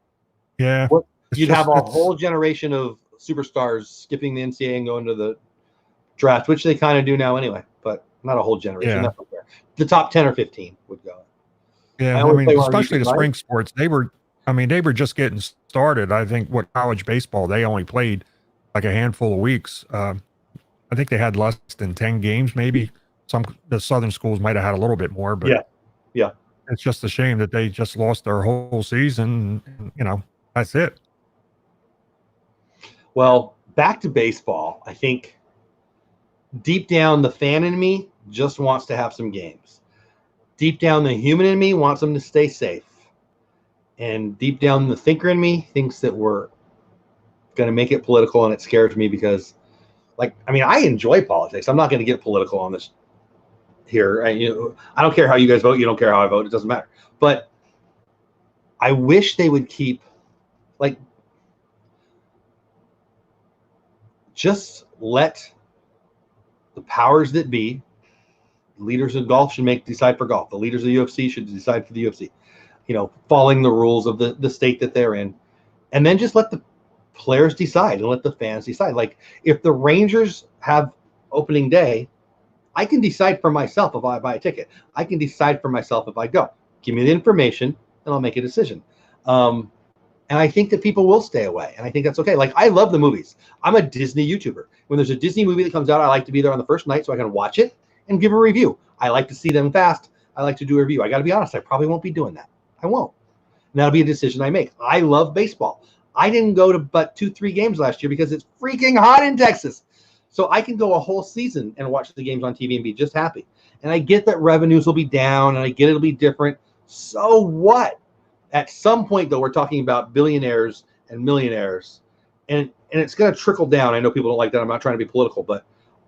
Yeah. You'd have a whole generation of superstars skipping the NCAA and going to the draft, which they kind of do now anyway, but not a whole generation. Yeah. That's fair. The top 10 or 15 would go. Yeah, I mean, especially the spring sports, they were just getting started. I think college baseball, they only played like a handful of weeks. I think they had less than 10 games, maybe. The Southern schools might have had a little bit more, but yeah. It's just a shame that they just lost their whole season. That's it. Well, back to baseball. I think deep down, the fan in me just wants to have some games. Deep down, the human in me wants them to stay safe. And deep down, the thinker in me thinks that we're going to make it political, and it scares me because, I enjoy politics. I'm not going to get political on this here. I don't care how you guys vote. You don't care how I vote. It doesn't matter. But I wish they would keep, just let the powers that be, leaders of golf should decide for golf. The leaders of the UFC should decide for the UFC, following the rules of the state that they're in. And then just let the players decide and let the fans decide. Like if the Rangers have opening day, I can decide for myself if I buy a ticket. I can decide for myself if I go. Give me the information and I'll make a decision. And I think that people will stay away. And I think that's okay. Like I love the movies. I'm a Disney YouTuber. When there's a Disney movie that comes out, I like to be there on the first night so I can watch it and give a review. I like to see them fast. I like to do a review. I got to be honest. I probably won't be doing that. I won't. And that'll be a decision I make. I love baseball. I didn't go to but 2-3 games last year because it's freaking hot in Texas. So I can go a whole season and watch the games on TV and be just happy. And I get that revenues will be down and I get it'll be different. So what? At some point, though, we're talking about billionaires and millionaires. And it's going to trickle down. I know people don't like that. I'm not trying to be political, but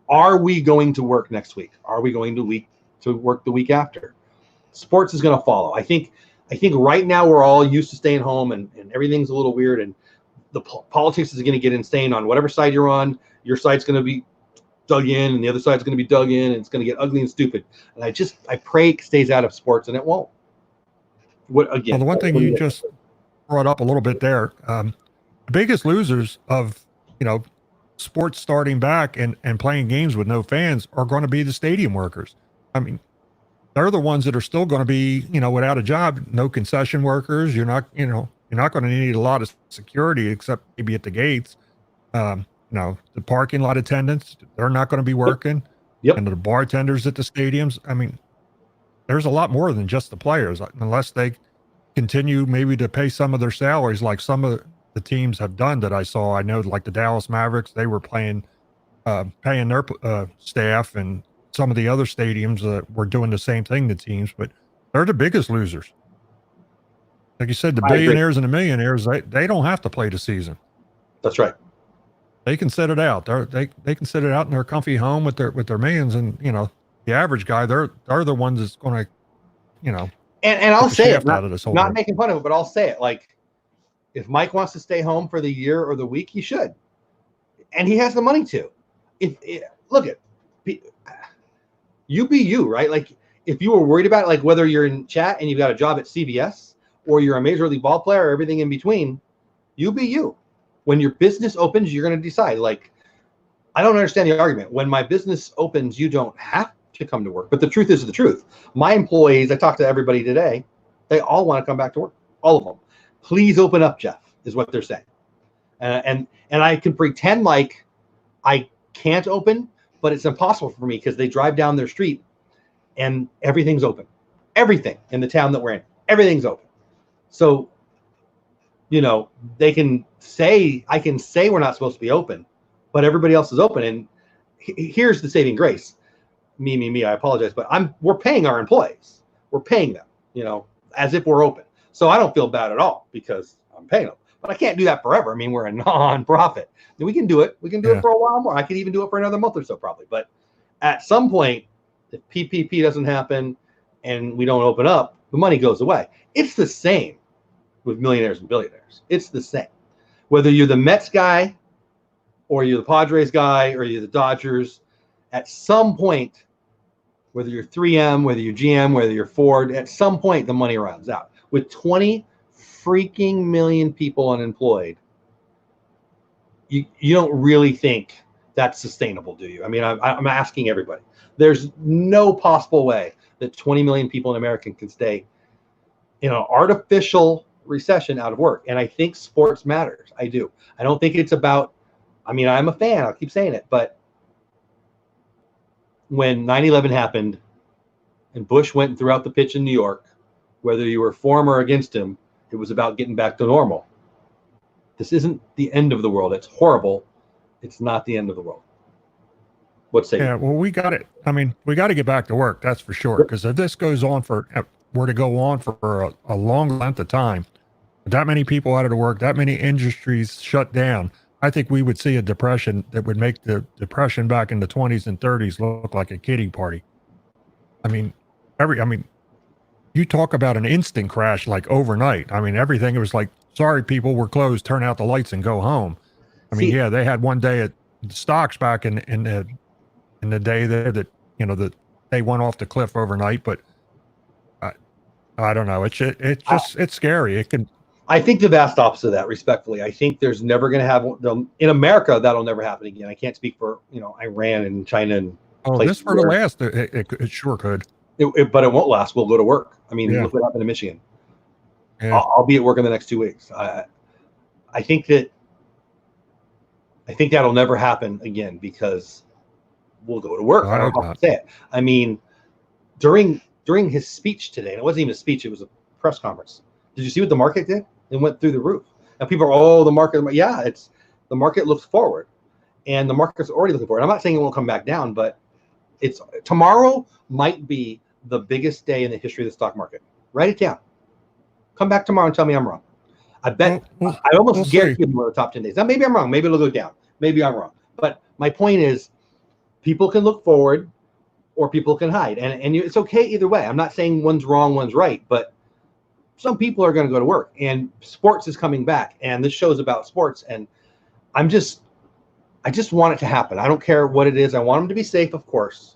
are we going to work next week? Are we going to work the week after? Sports is going to follow. I think right now we're all used to staying home and everything's a little weird. And the politics is going to get insane on whatever side you're on. Your side's going to be dug in, and the other side's going to be dug in, and it's going to get ugly and stupid. And I pray it stays out of sports, and it won't. What again? Well, the one thing you just brought up a little bit there, the biggest losers of sports starting back and playing games with no fans are going to be the stadium workers. I mean, they're the ones that are still going to be without a job. No concession workers. You're not going to need a lot of security except maybe at the gates. The parking lot attendants, they're not going to be working. Yep. And the bartenders at the stadiums. I mean, there's a lot more than just the players, unless they continue maybe to pay some of their salaries like some of the teams have done that I saw. I know like the Dallas Mavericks, they were paying their staff, and some of the other stadiums were doing the same thing to teams, but they're the biggest losers. Like you said, the billionaires and the millionaires, they don't have to play the season. That's right. They can sit it out. They can sit it out in their comfy home with their millions, and the average guy, they're the ones that's going to, And I'll say it, not thing. making fun of it, but I'll say it. Like, if Mike wants to stay home for the year or the week, he should, and he has the money to. Look at you, be you, right? Like, if you were worried about like whether you're in chat and you've got a job at CBS or you're a major league ball player or everything in between, you be you. When your business opens, you're going to decide. Like, I don't understand the argument. When my business opens, you don't have to come to work. But the truth is the truth. My employees, I talked to everybody today, they all want to come back to work. All of them. Please open up, Jeff, is what they're saying. And I can pretend like I can't open, but it's impossible for me because they drive down their street and everything's open. Everything in the town that we're in, everything's open. So, they can say, I can say we're not supposed to be open, but everybody else is open. And here's the saving grace. Me, I apologize, but we're paying our employees. We're paying them, as if we're open. So I don't feel bad at all because I'm paying them. But I can't do that forever. I mean, we're a non-profit. We can do it. We can do it for a while more. I could even do it for another month or so probably. But at some point, if PPP doesn't happen and we don't open up, the money goes away. It's the same with millionaires and billionaires. It's the same. Whether you're the Mets guy or you're the Padres guy or you're the Dodgers, at some point, whether you're 3M, whether you're GM, whether you're Ford, at some point the money runs out. With 20 freaking million people unemployed, you don't really think that's sustainable, do you? I mean, I'm asking everybody. There's no possible way that 20 million people in America can stay in an artificial recession out of work. And I think sports matters. I do. I don't think it's about, I'm a fan, I'll keep saying it, but when 9/11 happened and Bush went and threw out the pitch in New York, whether you were for him or against him, it was about getting back to normal. This isn't the end of the world. It's horrible. It's not the end of the world. What's say? Yeah, well, we got it. We got to get back to work. That's for sure. Because if this goes on were to go on for a long length of time, that many people out of work, that many industries shut down, I think we would see a depression that would make the depression back in the 20s and 30s look like a kiddie party. You talk about an instant crash like overnight. Everything, it was like, sorry, people, we're closed, turn out the lights and go home. They had one day at stocks back in the day there that they went off the cliff overnight, but I don't know. It's scary. It can. I think the vast opposite of that, respectfully. I think there's never going to have in America, that'll never happen again. I can't speak for Iran and China and this for the last. It sure could. But it won't last. We'll go to work. Look what happened in Michigan. Yeah. I'll be at work in the next 2 weeks. I think that'll never happen again because we'll go to work. I don't know how to say it. During his speech today, and it wasn't even a speech, it was a press conference. Did you see what the market did? It went through the roof. And people are, the market. Yeah, the market looks forward, and the market's already looking forward. I'm not saying it won't come back down, but tomorrow might be the biggest day in the history of the stock market. Write it down. Come back tomorrow and tell me I'm wrong. I bet. I almost guarantee one of the top 10 days. Now, maybe I'm wrong. Maybe it'll go down. Maybe I'm wrong. But my point is, people can look forward, or people can hide, and it's okay either way. I'm not saying one's wrong, one's right, but some people are going to go to work, and sports is coming back, and this show's about sports, and I'm just I just want it to happen. I don't care what it is. I want them to be safe, of course.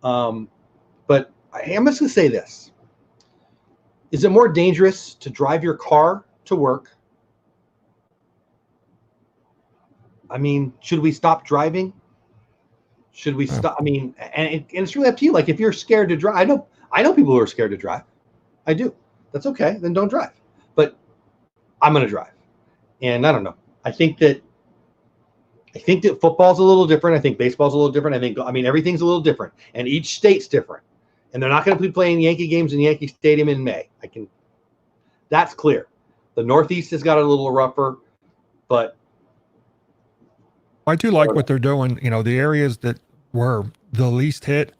But I'm just going to say this. Is it more dangerous to drive your car to work? I mean, should we stop driving? Should we stop? I mean, and it's really up to you. Like, if you're scared to drive, I know people who are scared to drive. I do. That's okay. Then don't drive. But I'm going to drive. And I don't know. I think that football's a little different. I think baseball's a little different. I mean, everything's a little different, and each state's different. And they're not going to be playing Yankee games in Yankee Stadium in May. That's clear. The Northeast has got a little rougher, but I do like what they're doing. You know, the areas that were the least hit,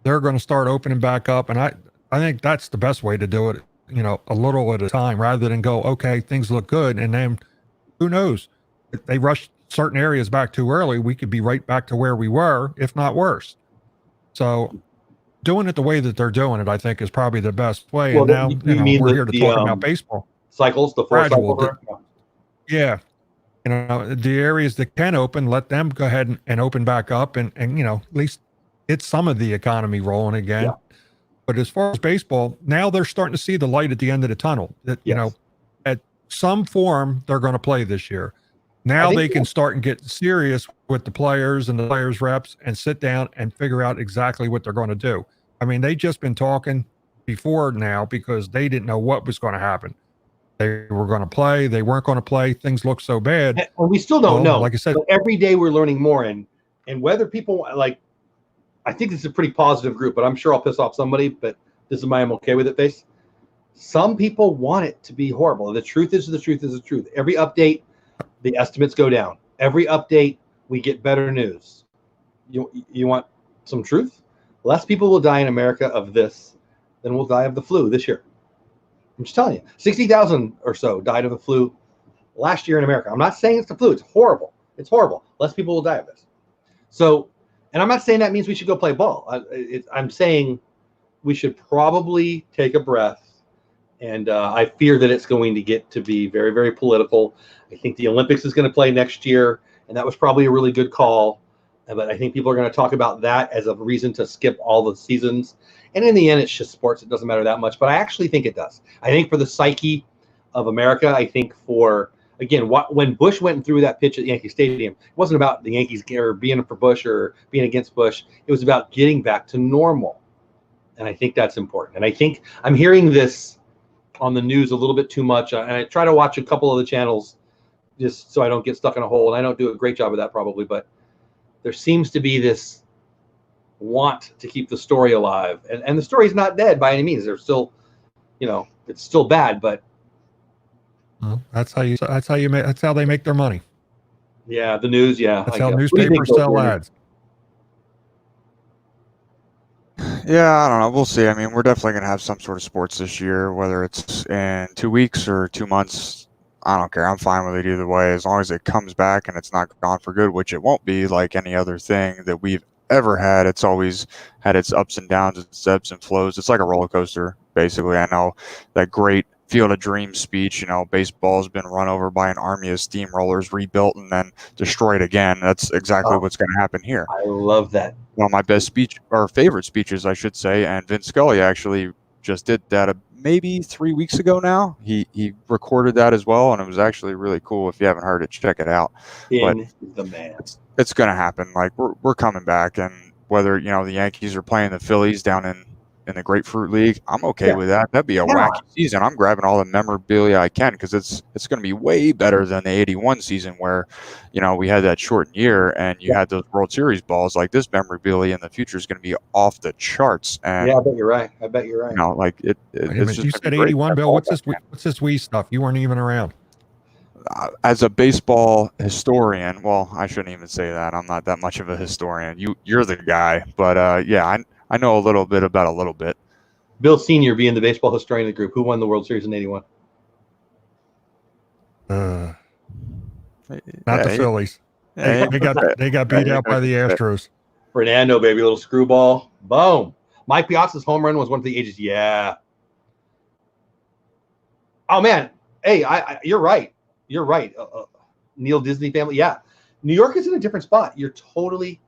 they're going to start opening back up, and I think that's the best way to do it. You know, a little at a time, rather than go, okay, things look good, and then who knows? If they rush certain areas back too early, we could be right back to where we were, if not worse. So doing it the way that they're doing it, I think, is probably the best way. Well, and now we're here to talk about baseball. Cycles, the 4 cycles. Yeah. You know, the areas that can open, let them go ahead and open back up and, you know, at least get some of the economy rolling again. Yeah. But as far as baseball, now they're starting to see the light at the end of the tunnel. That, you know, at some form, they're going to play this year. Now they can start and get serious with the players and the players' reps and sit down and figure out exactly what they're going to do. I mean, they've just been talking before now because they didn't know what was going to happen. They were going to play. They weren't going to play. Things look so bad. And we still don't know. Like I said, but every day we're learning more. And whether people like, I think this is a pretty positive group, but I'm sure I'll piss off somebody. But this is my I'm okay with it face. Some people want it to be horrible. The truth is the truth is the truth. Every update, the estimates go down. Every update, we get better news. You want some truth? Less people will die in America of this than will die of the flu this year. I'm just telling you, 60,000 or so died of the flu last year in America. I'm not saying it's the flu. It's horrible. It's horrible. Less people will die of this. So, and I'm not saying that means we should go play ball. I'm saying we should probably take a breath. And I fear that it's going to get to be very, very political. I think the Olympics is going to play next year, and that was probably a really good call. But I think people are going to talk about that as a reason to skip all the seasons. And in the end, it's just sports. It doesn't matter that much. But I actually think it does. I think for the psyche of America, I think for, again, when Bush went through that pitch at Yankee Stadium, it wasn't about the Yankees or being for Bush or being against Bush. It was about getting back to normal. And I think that's important. And I think I'm hearing this on the news a little bit too much. And I try to watch a couple of the channels just so I don't get stuck in a hole. And I don't do a great job of that probably. But there seems to be this want to keep the story alive, and the story's not dead by any means. They're still, you know, it's still bad, but that's how they make their money. Yeah, the news. Yeah, that's how newspapers sell ads. Yeah, I don't know. We'll see. I mean, we're definitely going to have some sort of sports this year, whether it's in 2 weeks or 2 months. I don't care. I'm fine with it either way, as long as it comes back and it's not gone for good, which it won't be like any other thing that we've ever had. It's always had its ups and downs, its ebbs and flows. It's like a roller coaster, basically. I know that great Field of Dreams speech, you know, baseball's been run over by an army of steamrollers, rebuilt, and then destroyed again. That's exactly what's going to happen here. I love that. One of my best speech, or favorite speeches, I should say, and Vince Scully actually just did that maybe 3 weeks ago now. He recorded that as well, and it was actually really cool. If you haven't heard it, check it out. The man. It's going to happen. Like, we're coming back, and whether, you know, the Yankees are playing the Phillies down in the Grapefruit League, I'm okay with that. That'd be a wacky season. I'm grabbing all the memorabilia I can, because it's going to be way better than the 81 season where, you know, we had that shortened year and you had those World Series balls. Like, this memorabilia in the future is going to be off the charts. And yeah, I bet you're right. You know, like it's just, you said 81, Bill. What's this Wii stuff? You weren't even around. As a baseball historian, well, I shouldn't even say that. I'm not that much of a historian. You're the guy, but yeah, I know a little bit about a little bit. Bill Senior being the baseball historian of the group, who won the World Series in '81? Not the Phillies. They got beat out by the Astros. Fernando, baby, little screwball, boom. Mike Piazza's home run was one of the ages. Yeah. Oh man, hey, you're right. You're right. Neil Disney family. Yeah. New York is in a different spot. You're totally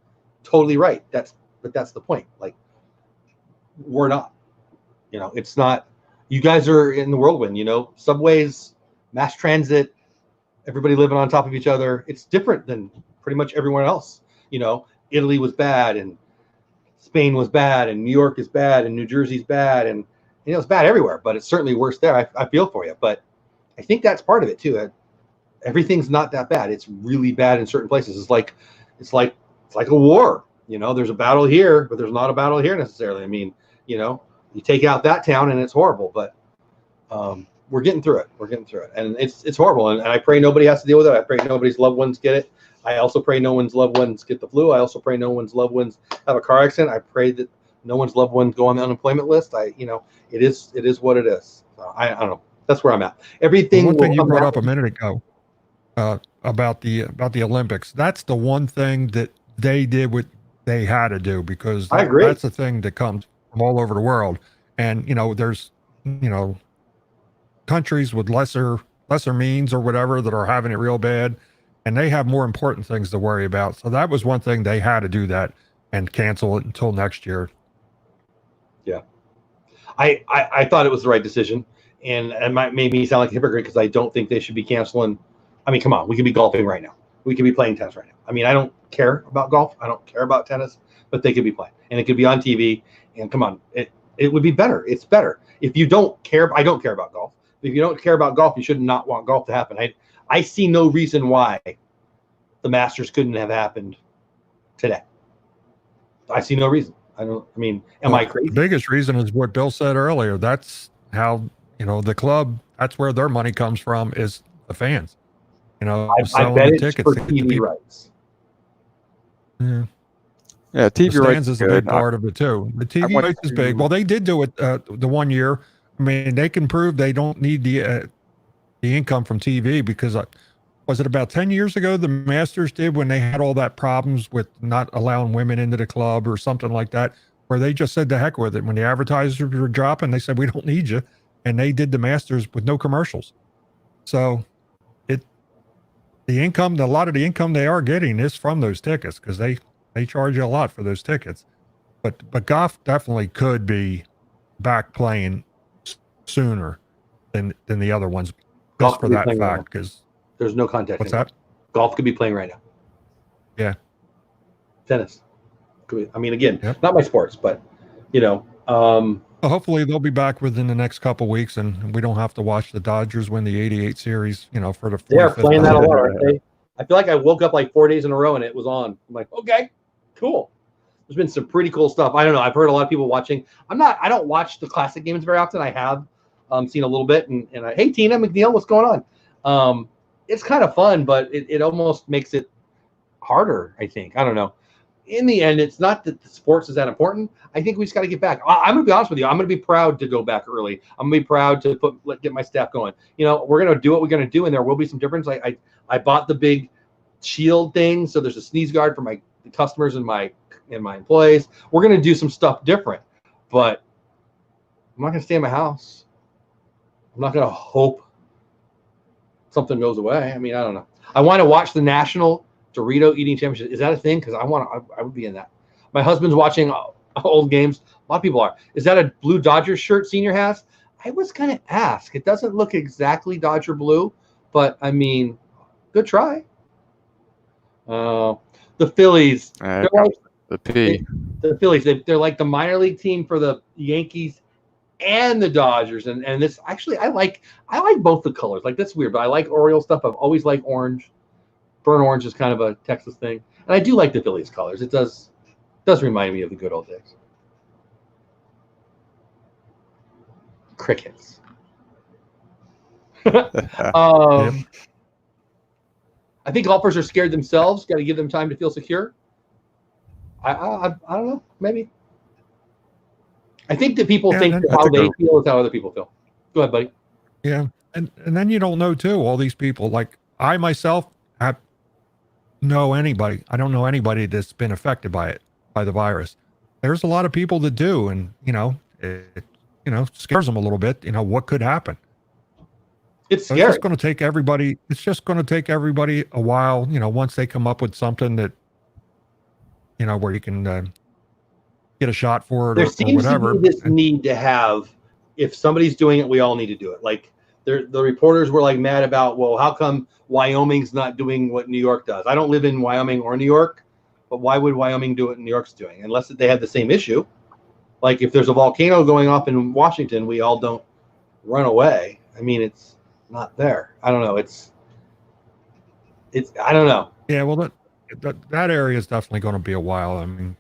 right. But that's the point. Like, we're not. It's not. You guys are in the whirlwind. Subways, mass transit, everybody living on top of each other. It's different than pretty much everyone else. Italy was bad, and Spain was bad, and New York is bad, and New Jersey's bad, and it's bad everywhere. But it's certainly worse there. I feel for you, but I think that's part of it too. Everything's not that bad. It's really bad in certain places. It's like a war. There's a battle here, but there's not a battle here necessarily. I mean, you take out that town and it's horrible, but we're getting through it. And it's horrible. And I pray nobody has to deal with it. I pray nobody's loved ones get it. I also pray no one's loved ones get the flu. I also pray no one's loved ones have a car accident. I pray that no one's loved ones go on the unemployment list. It is what it is. So I don't know. That's where I'm at. Everything. One thing you brought up a minute ago about the Olympics. That's the one thing that they did what they had to do, because I agree. That's the thing that comes from all over the world. And there's countries with lesser means or whatever that are having it real bad, and they have more important things to worry about. So that was one thing they had to do that and cancel it until next year. Yeah, I thought it was the right decision, and it might made me sound like a hypocrite because I don't think they should be canceling. I mean, come on, we could be golfing right now. We could be playing tennis right now. I mean, I don't care about golf. I don't care about tennis, but they could be playing, and it could be on TV. And come on, it would be better. It's better if you don't care. I don't care about golf. If you don't care about golf, you should not want golf to happen. I see no reason why the Masters couldn't have happened today. I see no reason. Am I crazy? The biggest reason is what Bill said earlier. That's how, the club, that's where their money comes from, is the fans. I bet it's for TV rights. Yeah, TV rights is a big part of it too. The TV rights is big. Well, they did do it the one year. I mean, they can prove they don't need the income from TV, because was it about 10 years ago the Masters did, when they had all that problems with not allowing women into the club or something like that, where they just said the heck with it. When the advertisers were dropping, they said, we don't need you. And they did the Masters with no commercials. So a lot of the income they are getting is from those tickets, because they charge you a lot for those tickets. But golf definitely could be back playing sooner than the other ones, just for that fact, because there's no contact. What's that? Golf could be playing right now. Yeah. Tennis. Again, not my sports, but hopefully they'll be back within the next couple weeks, and we don't have to watch the Dodgers win the '88 series. For the they are playing that a lot. Right? I feel like I woke up like 4 days in a row and it was on. I'm like, okay, cool. There's been some pretty cool stuff. I don't know. I've heard a lot of people watching. I don't watch the classic games very often. I have seen a little bit, and hey, Tina McNeil, what's going on? It's kind of fun, but it almost makes it harder, I think. I don't know. In the end, it's not that the sports is that important. I think we just got to get back. I'm going to be honest with you. I'm going to be proud to go back early. I'm going to be proud to get my staff going. We're going to do what we're going to do, and there will be some difference. I bought the big shield thing, so there's a sneeze guard for my customers and my employees. We're going to do some stuff different, but I'm not going to stay in my house. I'm not going to hope something goes away. I don't know. I want to watch the National Dorito Eating Championship. Is that a thing? Because I would be in that. My husband's watching old games. A lot of people are. Is that a blue Dodgers shirt Senior has? I was going to ask. It doesn't look exactly Dodger blue, but good try. The Phillies. The Phillies. They're like the minor league team for the Yankees and the Dodgers, and this actually I like both the colors. Like, that's weird, but I like Oriole stuff. I've always liked orange. Burnt orange is kind of a Texas thing, and I do like the Phillies colors. It does remind me of the good old days. Crickets. I think golfers are scared themselves. Got to give them time to feel secure. I don't know. Maybe. I think that people think that how they feel is how other people feel. Go ahead, buddy. Yeah, and then you don't know too. All these people, like I myself, know anybody. I don't know anybody that's been affected by the virus. There's a lot of people that do, and it scares them a little bit. What could happen? It's So scary. it's just going to take everybody. It's just going to take everybody a while. Once they come up with something that where you can get a shot for it There or seems to whatever. be this And need to have, if somebody's doing it, we all need to do it. Like the reporters were like mad about, well, how come Wyoming's not doing what New York does? I don't live in Wyoming or New York, but why would Wyoming do what New York's doing? Unless they had the same issue. Like if there's a volcano going off in Washington, we all don't run away. I mean, it's not there. I don't know. It's I don't know. yeah, well, that area is definitely going to be a while. I mean,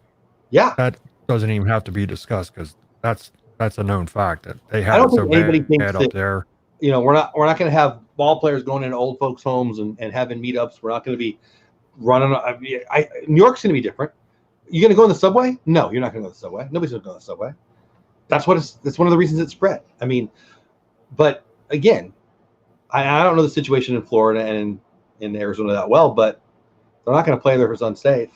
Yeah. that doesn't even have to be discussed because that's a known fact that they I have don't it so think anybody thinks bad up that, there. we're not going to have ball players going into old folks' homes and having meetups. We're not going to be running. New York's going to be different. You're going to go in the subway? No, you're not going to go in the subway. Nobody's going to go in the subway. That's one of the reasons it spread. I mean, but again, I don't know the situation in Florida and in Arizona that well, but they're not going to play there if it's unsafe,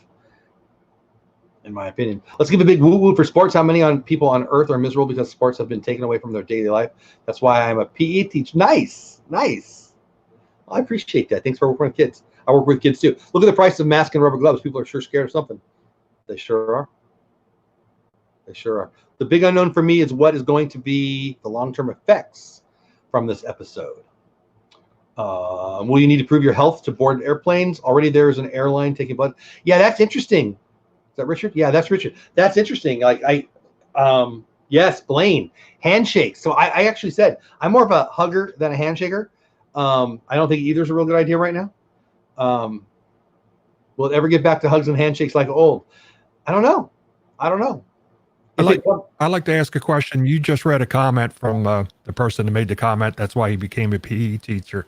in my opinion. Let's give a big woo-woo for sports. How many people on earth are miserable because sports have been taken away from their daily life? That's why I'm a PE teacher. Nice. I appreciate that. Thanks for working with kids. I work with kids too. Look at the price of masks and rubber gloves. People are sure scared of something. They sure are. The big unknown for me is what is going to be the long-term effects from this episode. Will you need to prove your health to board airplanes? Already there is an airline taking blood. Yeah, that's interesting. Is that Richard? Yeah, that's Richard. That's interesting. Yes, Blaine. Handshakes. So I actually said I'm more of a hugger than a handshaker. I don't think either's a real good idea right now. Will it ever get back to hugs and handshakes like old? I don't know. I'd like to ask a question. You just read a comment from the person that made the comment. That's why he became a PE teacher.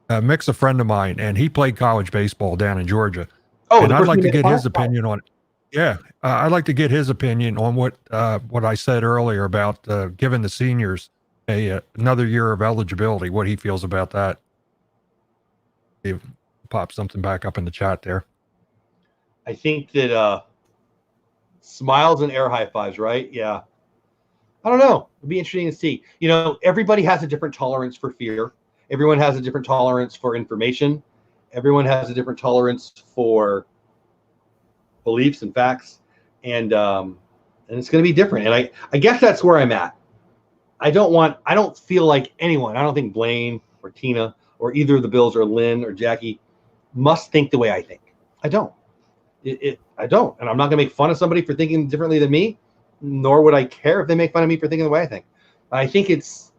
Mick's a friend of mine, and he played college baseball down in Georgia. Oh, and I'd like to get his opinion on it. Yeah, I'd like to get his opinion on what I said earlier about giving the seniors another year of eligibility. What he feels about that. He popped something back up in the chat there. I think that smiles and air high fives, right? Yeah. I don't know. It'd be interesting to see. Everybody has a different tolerance for fear. Everyone has a different tolerance for information. Everyone has a different tolerance for beliefs and facts, and it's going to be different. And I guess that's where I'm at. I don't feel like anyone. I don't think Blaine or Tina or either of the Bills or Lynn or Jackie must think the way I think. I don't. I don't, and I'm not going to make fun of somebody for thinking differently than me, nor would I care if they make fun of me for thinking the way I think. I think it's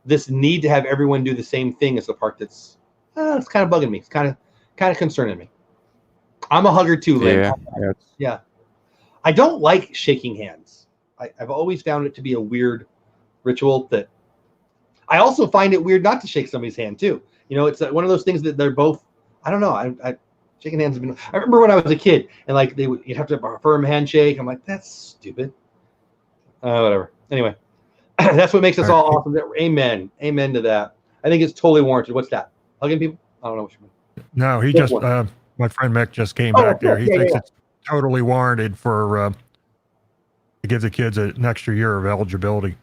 this need to have everyone do the same thing is the part that's it's kind of bugging me. It's kind of concerning me. I'm a hugger too, Lynn. Yeah. I don't like shaking hands. I've always found it to be a weird ritual. That I also find it weird not to shake somebody's hand too. It's one of those things that they're both. I don't know. Shaking hands have been. I remember when I was a kid, and you'd have to have a firm handshake. I'm like, that's stupid. Whatever. Anyway, that's what makes us all awesome. Amen to that. I think it's totally warranted. What's that? Hugging people? I don't know what you mean. No, he just. My friend Mick just came back there. He thinks it's totally warranted for to give the kids an extra year of eligibility.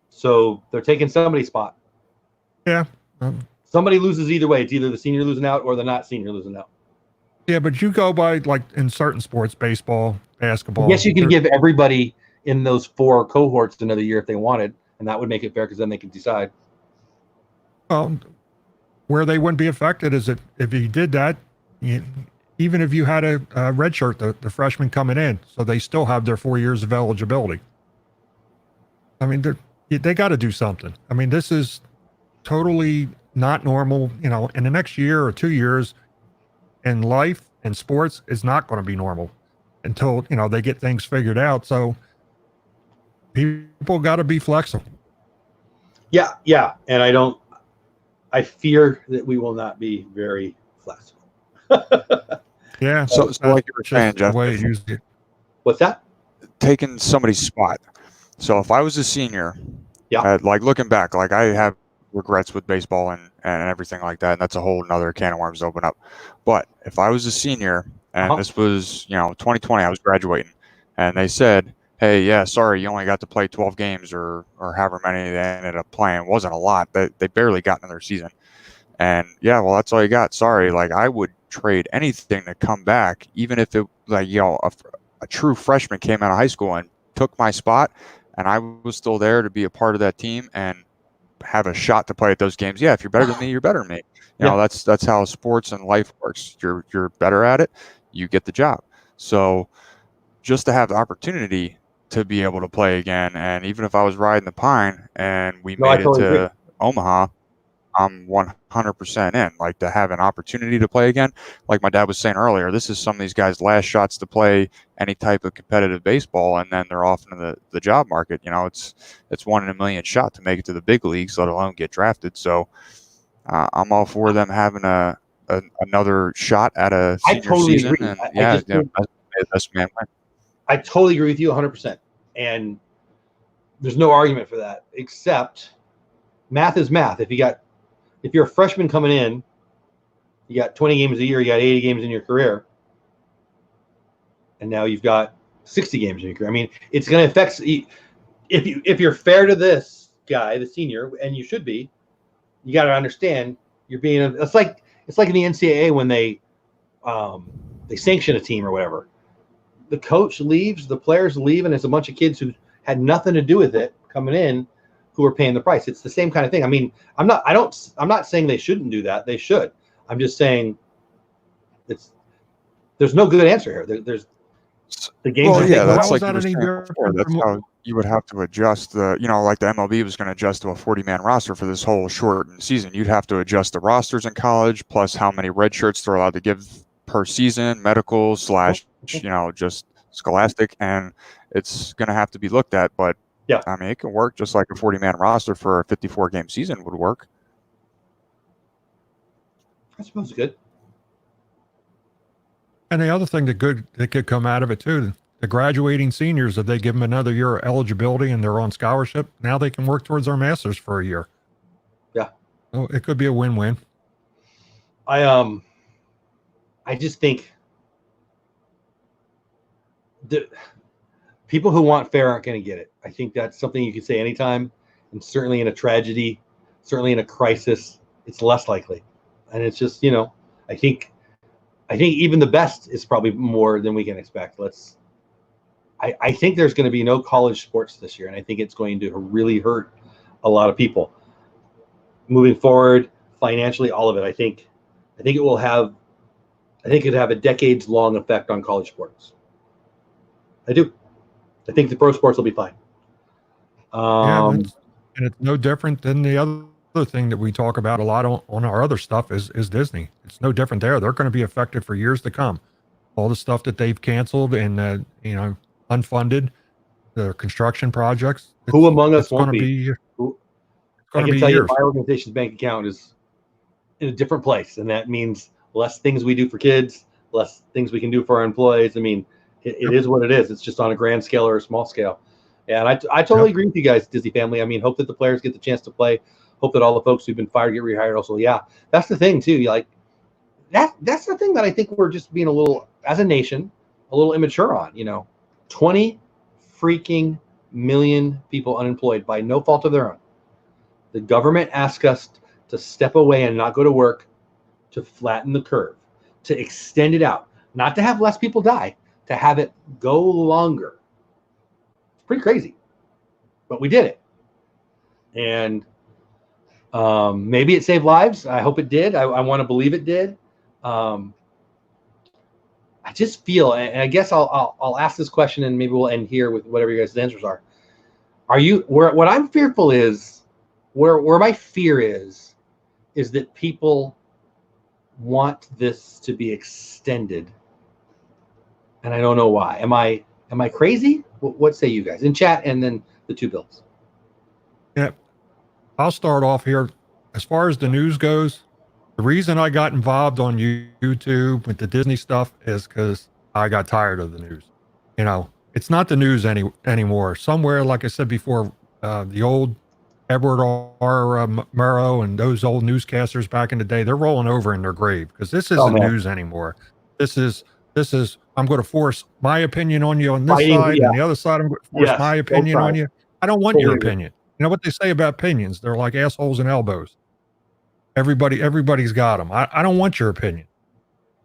So they're taking somebody's spot. Yeah. Somebody loses either way. It's either the senior losing out or the not senior losing out. Yeah, but you go by in certain sports, baseball, basketball. Yes, you can give everybody in those 4 cohorts another year if they wanted, and that would make it fair because then they can decide. Well, where they wouldn't be affected is if you did that, even if you had a red shirt, the freshmen coming in, so they still have their 4 years of eligibility. I mean, they got to do something. I mean, this is totally not normal. In the next year or 2 years, in life and sports is not going to be normal until they get things figured out. So people got to be flexible. Yeah, and I fear that we will not be very flexible. Yeah. So like you were saying, Jeff, what's that? Taking somebody's spot. So if I was a senior, looking back, I have regrets with baseball and everything like that, and that's a whole nother can of worms to open up. But if I was a senior and this was 2020, I was graduating, and they said, hey, yeah, sorry, you only got to play 12 games or however many they ended up playing. It wasn't a lot. They barely got into their season. And yeah, well, that's all you got. Sorry. Like, I would trade anything to come back, even if it, like, a true freshman came out of high school and took my spot, and I was still there to be a part of that team and have a shot to play at those games. Yeah, if you're better than me, you're better than me. Yeah. That's how sports and life works. You're better at it, you get the job. So just to have the opportunity to be able to play again, and even if I was riding the pine and we No, I made it totally agree. to Omaha, I'm 100% in. Like, to have an opportunity to play again, like my dad was saying earlier, this is some of these guys' last shots to play any type of competitive baseball, and then they're off into the job market. It's 1 in a million shot to make it to the big leagues, let alone get drafted. So I'm all for them having another shot at a I senior totally season, agree. and I just think, best man win. I totally agree with you 100%. And there's no argument for that, except math is math. If you're a freshman coming in, you got 20 games a year, you got 80 games in your career, and now you've got 60 games in your career. I mean, it's going to affect. If you're fair to this guy, the senior, and you should be, you got to understand you're being. It's like in the NCAA when they sanction a team or whatever. The coach leaves, the players leave, and it's a bunch of kids who had nothing to do with it coming in who are paying the price. It's the same kind of thing. I mean, I'm not saying they shouldn't do that. They should. I'm just saying there's no good answer here. There's the games. Well, yeah, that's How is like you that were any saying before. different That's from how you would have to adjust like the MLB was going to adjust to a 40-man roster for this whole shortened season. You'd have to adjust the rosters in college, plus how many red shirts they're allowed to give per season, medical / just scholastic, and it's going to have to be looked at. But Yeah. I mean, it can work just like a 40-man roster for a 54-game season would work. I suppose it's good. And the other thing that could come out of it too, the graduating seniors, if they give them another year of eligibility and they're on scholarship, now they can work towards their masters for a year. Yeah. So it could be a win-win. I just think the people who want fair aren't going to get it. I think that's something you can say anytime, and certainly in a tragedy, certainly in a crisis, it's less likely. And it's just, I think even the best is probably more than we can expect. I think there's going to be no college sports this year, and I think it's going to really hurt a lot of people moving forward financially. All of it. I think it'd have a decades-long effect on college sports. I do. I think the pro sports will be fine. And it's no different than the other thing that we talk about a lot on our other stuff is Disney. It's no different there. They're going to be affected for years to come. All the stuff that they've canceled and unfunded, the construction projects. Who among us won't be? I can be tell years. you, my organization's bank account is in a different place, and that means less things we do for kids, less things we can do for our employees. I mean, it is what it is. It's just on a grand scale or a small scale. And I totally agree with you guys, Disney family. I mean, hope that the players get the chance to play. Hope that all the folks who've been fired get rehired. Also, yeah, that's the thing too. That's the thing that I think we're just being a little, as a nation, a little immature on. 20 freaking million people unemployed by no fault of their own. The government asked us to step away and not go to work, to flatten the curve, to extend it out, not to have less people die, to have it go longer. It's pretty crazy, but we did it. And maybe it saved lives. I hope it did. I want to believe it did. I just feel, and I guess I'll ask this question, and maybe we'll end here with whatever your guys' answers are. What I'm fearful is, where my fear is that people want this to be extended, and I don't know why. Am I crazy? What say you guys in chat, and then the two Bills? Yeah, I'll start off here. As far as the news goes, the reason I got involved on YouTube with the Disney stuff is because I got tired of the news. It's not the news anymore. Somewhere, like I said before, the old Edward R. Murrow and those old newscasters back in the day, they're rolling over in their grave because this isn't news anymore. This is I'm going to force my opinion on you on this Fighting, side, yeah. and the other side, I'm going to force Yes, my both opinion on sides. you. I don't want your Totally agree. opinion. You know what they say about opinions? They're like assholes and elbows. Everybody's got them. I don't want your opinion.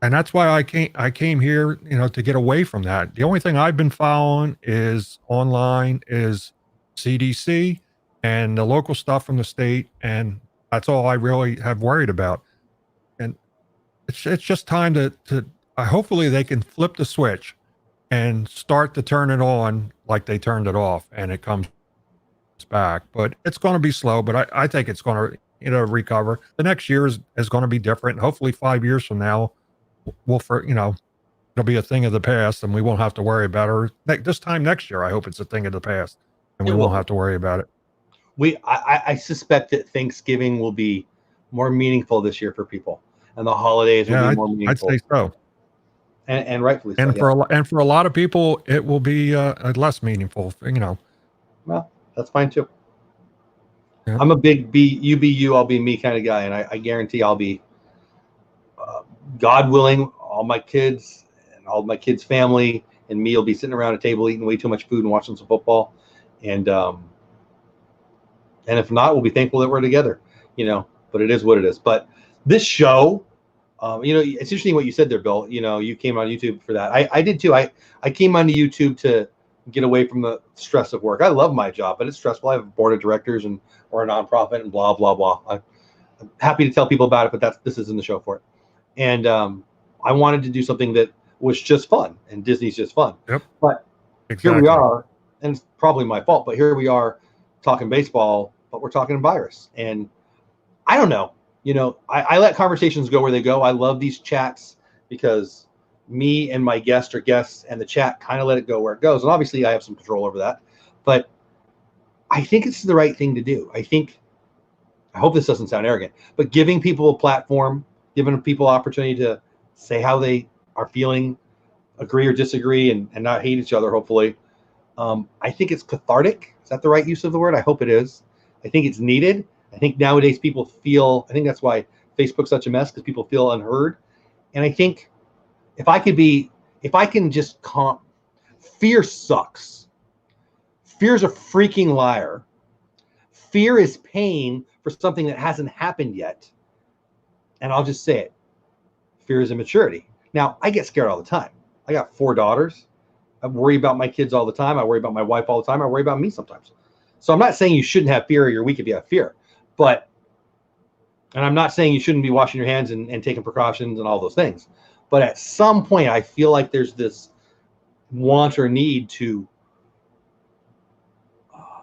And that's why I came here, to get away from that. The only thing I've been following is online is CDC and the local stuff from the state. And that's all I really have worried about. And it's just time to hopefully they can flip the switch and start to turn it on like they turned it off and it comes back. But it's going to be slow, but I think it's going to, recover. The next year is going to be different. Hopefully 5 years from now, it'll be a thing of the past and we won't have to worry about it. This time next year, I hope it's a thing of the past and we won't have to worry about it. I suspect that Thanksgiving will be more meaningful this year for people, and the holidays will be more meaningful. I'd say so, and rightfully so. And for a lot of people, it will be less meaningful. Well, that's fine too. Yeah. I'm a big you be you, I'll be me kind of guy, and I guarantee I'll be, God willing, all my kids and all my kids' family and me will be sitting around a table eating way too much food and watching some football, and if not, we'll be thankful that we're together, but it is what it is. But this show, it's interesting what you said there, Bill. You came on YouTube for that. I did too. I came onto YouTube to get away from the stress of work. I love my job, but it's stressful. I have a board of directors or a nonprofit and blah, blah, blah. I'm happy to tell people about it, but this isn't the show for it. And I wanted to do something that was just fun, and Disney's just fun. Yep. But exactly. Here we are, and it's probably my fault, but here we are talking baseball, but we're talking virus. And I don't know. I let conversations go where they go. I love these chats because me and my guest or guests and the chat kind of let it go where it goes. And obviously I have some control over that, but I think it's the right thing to do. I hope this doesn't sound arrogant, but giving people a platform, giving people opportunity to say how they are feeling, agree or disagree, and not hate each other, hopefully. I think it's cathartic. Is that the right use of the word? I hope it is. I think it's needed. I think nowadays people feel, I think that's why Facebook's such a mess, because people feel unheard. And I think if I can just fear sucks. Fear's a freaking liar. Fear is pain for something that hasn't happened yet. And I'll just say it. Fear is immaturity. Now, I get scared all the time. I got 4 daughters. I worry about my kids all the time. I worry about my wife all the time. I worry about me sometimes. So I'm not saying you shouldn't have fear or you're weak if you have fear. And I'm not saying you shouldn't be washing your hands and taking precautions and all those things. But at some point, I feel like there's this want or need to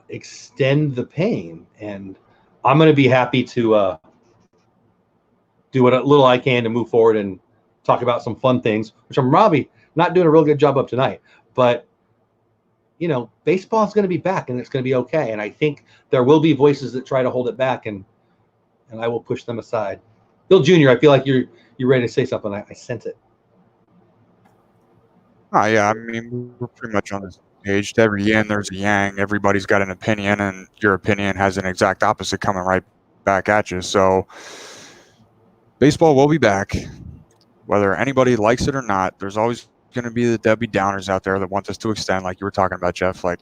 extend the pain. And I'm going to be happy to do what little I can to move forward and talk about some fun things, which I'm probably not doing a real good job of tonight. But, baseball is going to be back and it's going to be okay. And I think there will be voices that try to hold it back, and I will push them aside. Bill Jr., I feel like you're ready to say something. I sense it. Oh, yeah. I mean, we're pretty much on this page. To every yin, there's a yang. Everybody's got an opinion, and your opinion has an exact opposite coming right back at you. So baseball will be back. Whether anybody likes it or not, there's always going to be the Debbie Downers out there that want this to extend, like you were talking about, Jeff. Like,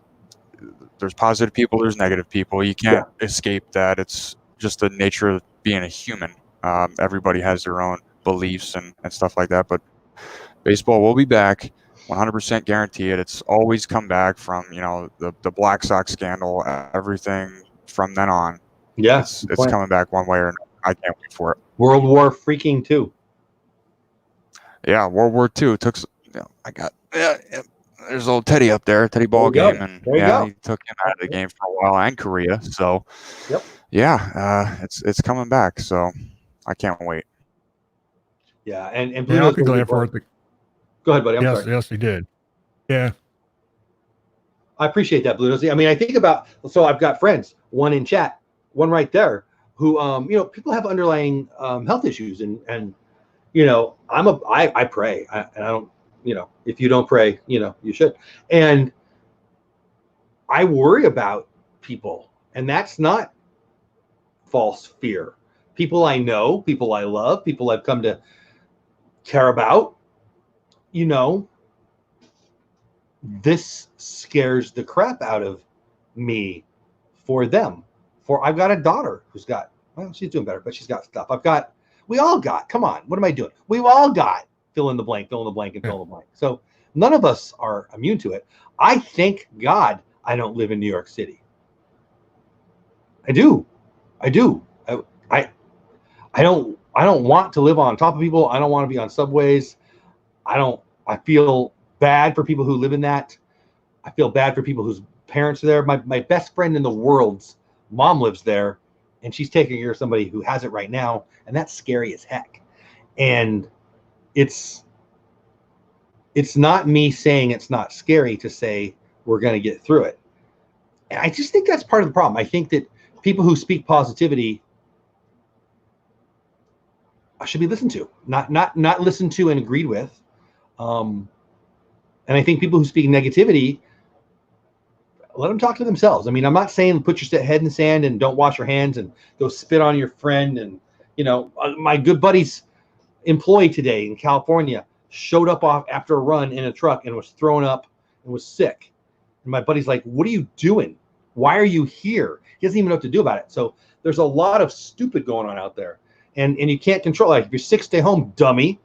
there's positive people, there's negative people. You can't escape that. It's just the nature of being a human. Everybody has their own beliefs and stuff like that. But baseball will be back, 100% guarantee it. It's always come back from, the Black Sox scandal, everything from then on. Yeah, it's coming back one way or another. I can't wait for it. World War freaking II. Yeah, World War II took. I got. There's old Teddy up there, Teddy ball game, and he took him out of the game for a while, and Korea. So, it's coming back. So, I can't wait. Yeah, and I'll be glad for it. Go ahead, buddy. I'm sorry. Yes, he did. Yeah, I appreciate that, Blue Nose. I mean, I think about, so I've got friends, one in chat, one right there, who people have underlying health issues, and I pray, and I don't, if you don't pray, you should. And I worry about people, and that's not false fear. People I know, people I love, people I've come to care about, you know, this scares the crap out of me for them. For I've got a daughter who's got, well, she's doing better, but she's got stuff. We all got, come on, what am I doing? We've all got fill in the blank, fill in the blank, and fill in the blank. So none of us are immune to it. I thank God I don't live in New York City. I do. I don't want to live on top of people. I don't want to be on subways. I feel bad for people who live in that. I feel bad for people whose parents are there. My best friend in the world's mom lives there, and she's taking care of somebody who has it right now, and that's scary as heck. And it's not me saying it's not scary to say we're going to get through it. And I just think that's part of the problem. I think that people who speak positivity should be listened to, not listened to and agreed with. And I think people who speak negativity, let them talk to themselves. I mean, I'm not saying put your head in the sand and don't wash your hands and go spit on your friend. And, you know, my good buddy's employee today in California showed up after a run in a truck and was thrown up and was sick. And my buddy's like, what are you doing? Why are you here? He doesn't even know what to do about it. So there's a lot of stupid going on out there. And you can't control it. Like, if you're sick, stay home, dummy,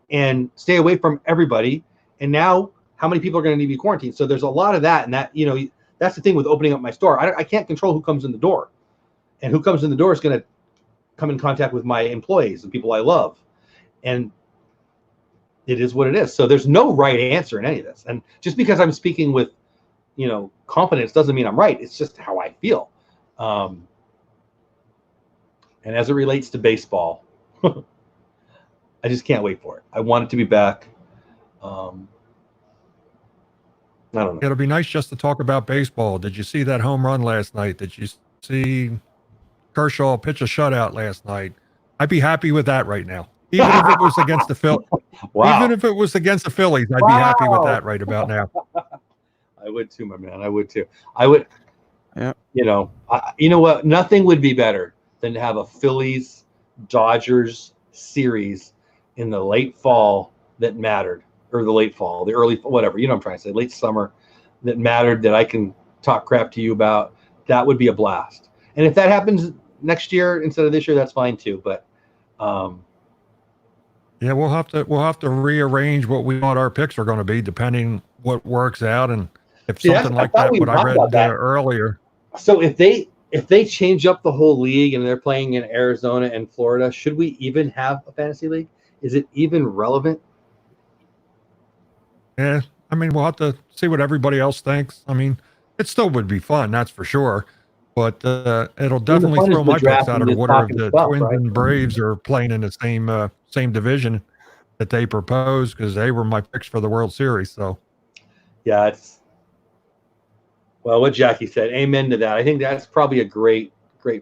and stay away from everybody. And now how many people are going to need to be quarantined? So there's a lot of that. And that, you know, that's the thing with opening up my store. I can't control who comes in the door. And who comes in the door is going to come in contact with my employees and people I love. And it is what it is. So there's no right answer in any of this. And just because I'm speaking with, you know, confidence doesn't mean I'm right. It's just how I feel. And as it relates to baseball, I just can't wait for it. I want it to be back. I don't know. It'll be nice just to talk about baseball. Did you see that home run last night? Did you see Kershaw pitch a shutout last night? I'd be happy with that right now. Even if it was against the Phillies. Wow. Even if it was against the Phillies, I'd be happy with that right about now. I would too, my man. I would too. I would. Yeah. You know. You know what? Nothing would be better than to have a Phillies Dodgers series in the late fall that mattered, or the late fall, the early, whatever. You know what I'm trying to say? Late summer that mattered, that I can talk crap to you about. That would be a blast. And if that happens next year instead of this year, that's fine too. But yeah, we'll have to rearrange what we thought our picks are going to be, depending what works out, and if something like that, what I read earlier. So if they change up the whole league and they're playing in Arizona and Florida, should we even have a fantasy league? Is it even relevant? Yeah, I mean, we'll have to see what everybody else thinks. I mean, it still would be fun, that's for sure. But it'll definitely throw my picks out of the water if the Twins and Braves are playing in the same division that they proposed, because they were my picks for the World Series. So, yeah, it's, well, what Jackie said, amen to that. I think that's probably a great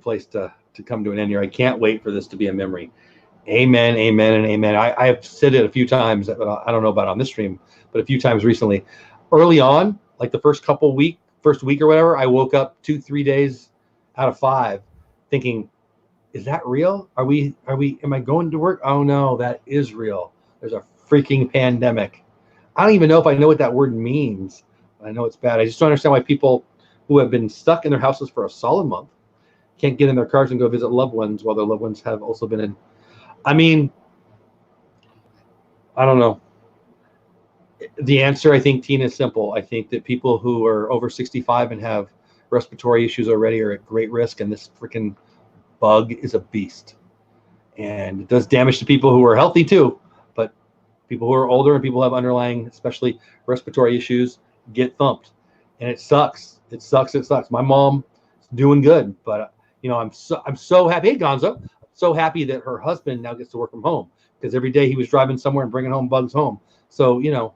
place to come to an end here. I can't wait for this to be a memory. Amen, amen, and amen. I've said it a few times, but I don't know about on this stream, but a few times recently. Early on, like the first week or whatever, I woke up 2-3 days out of 5 thinking, is that real? Am I going to work? Oh no, that is real. There's a freaking pandemic. I don't even know if I know what that word means. I know it's bad. I just don't understand why people who have been stuck in their houses for a solid month can't get in their cars and go visit loved ones while their loved ones have also been in. I mean, I don't know. The answer, I think, Tina, is simple. I think that people who are over 65 and have respiratory issues already are at great risk, and this freaking bug is a beast. And it does damage to people who are healthy too, but people who are older and people who have underlying, especially respiratory issues, get thumped. And it sucks. It sucks. My mom's doing good, but you know, I'm so happy. Hey, Gonzo, I'm so happy that her husband now gets to work from home, because every day he was driving somewhere and bringing home bugs home. So, you know,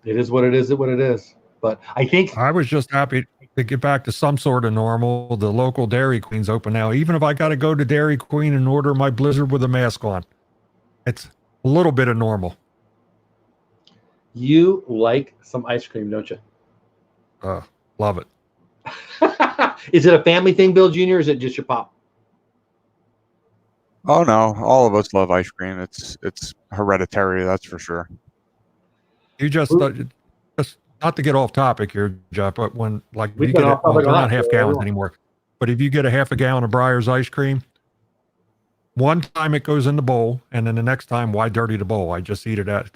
it is what it is. But I think I was just happy to get back to some sort of normal. The local Dairy Queen's open now. Even if I got to go to Dairy Queen and order my Blizzard with a mask on, it's a little bit of normal. You like some ice cream, don't you? Love it. Is it a family thing, Bill Jr., or is it just your pop? Oh no, all of us love ice cream. It's hereditary, that's for sure. You just not to get off topic here, Jeff, but when like We've you been get it, off well, topic they're a not lot, half so gallons everyone- anymore. But if you get a half a gallon of Breyer's ice cream, one time it goes in the bowl, and then the next time, why dirty the bowl? I just eat it at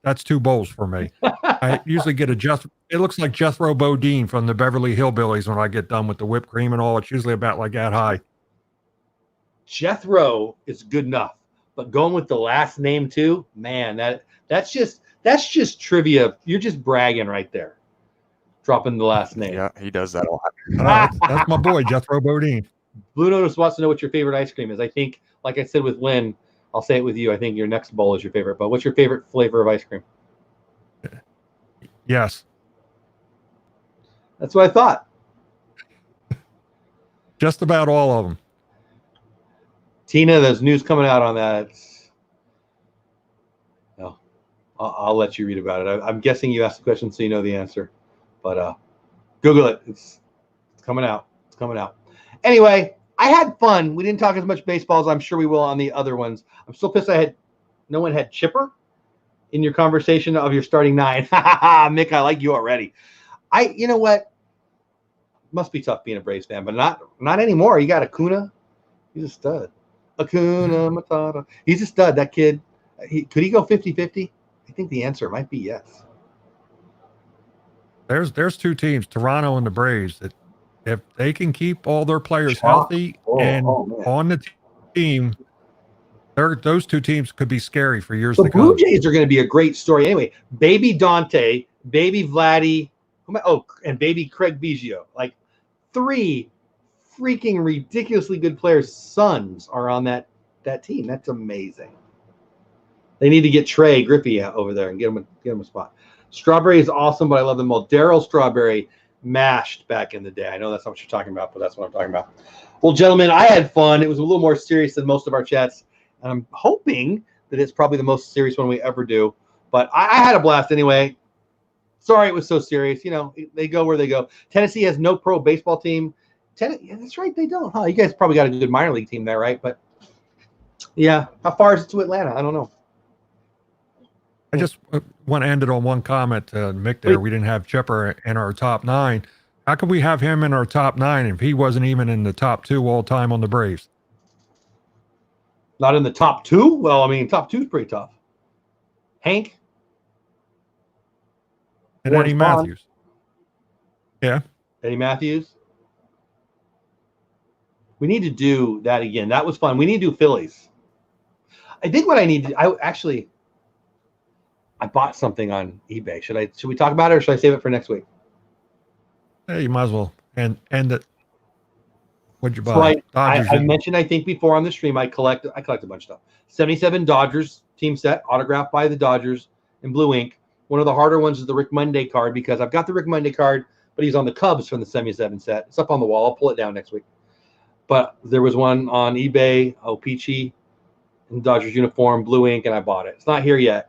that's 2 bowls for me. I usually get it looks like Jethro Bodine from the Beverly Hillbillies when I get done with the whipped cream and all. It's usually about like that high. Jethro is good enough, but going with the last name too, man, that's just trivia. You're just bragging right there, dropping the last name. Yeah, he does that a lot. That's my boy, Jethro Bodine. Blue Notice wants to know what your favorite ice cream is. I think, like I said with Lynn, I'll say it with you. I think your next bowl is your favorite. But what's your favorite flavor of ice cream? Yes. That's what I thought. Just about all of them. Tina, there's news coming out on that. No, I'll let you read about it. I'm guessing you asked the question so you know the answer. But Google it. It's coming out. It's coming out. Anyway, I had fun. We didn't talk as much baseball as I'm sure we will on the other ones. I'm still pissed no one had Chipper in your conversation of your starting 9. Mick, I like you already. You know what? Must be tough being a Braves fan, but not anymore. You got Acuna. He's a stud. Acuna Matata. He's a stud. That kid. Could he go 50-50? I think the answer might be yes. There's 2 teams, Toronto and the Braves, that if they can keep all their players healthy and on the team, those 2 teams could be scary for years to come. The Blue Jays are going to be a great story. Anyway, baby Dante, baby Vladdy, and baby Craig Biggio. Like 3 freaking ridiculously good players' sons are on that team. That's amazing. They need to get Trey Griffey out over there and get him a spot. Strawberry is awesome, but I love them all. Daryl Strawberry mashed back in the day. I know that's not what you're talking about, but that's what I'm talking about. Well, gentlemen, I had fun. It was a little more serious than most of our chats. And I'm hoping that it's probably the most serious one we ever do. But I had a blast anyway. Sorry it was so serious. You know, they go where they go. Tennessee has no pro baseball team. Yeah, that's right. They don't, huh? You guys probably got a good minor league team there, right? But, yeah, how far is it to Atlanta? I don't know. I just want to end it on one comment, Mick, there. We didn't have Chipper in our top 9. How can we have him in our top 9 if he wasn't even in the top 2 all time on the Braves? Not in the top 2? Well, I mean, top 2 is pretty tough. Hank? And Eddie Matthews. Yeah. Eddie Matthews? We need to do that again. That was fun. We need to do Phillies. I think what I need to I bought something on eBay. Should we talk about it or should I save it for next week? Hey, you might as well. And it. What'd you buy? So I mentioned, I think before on the stream, I collect a bunch of stuff. 77 Dodgers team set, autographed by the Dodgers in blue ink. One of the harder ones is the Rick Monday card because I've got the Rick Monday card, but he's on the Cubs from the 77 set. It's up on the wall. I'll pull it down next week. But there was one on eBay, Peachy, in Dodgers uniform, blue ink, and I bought it. It's not here yet,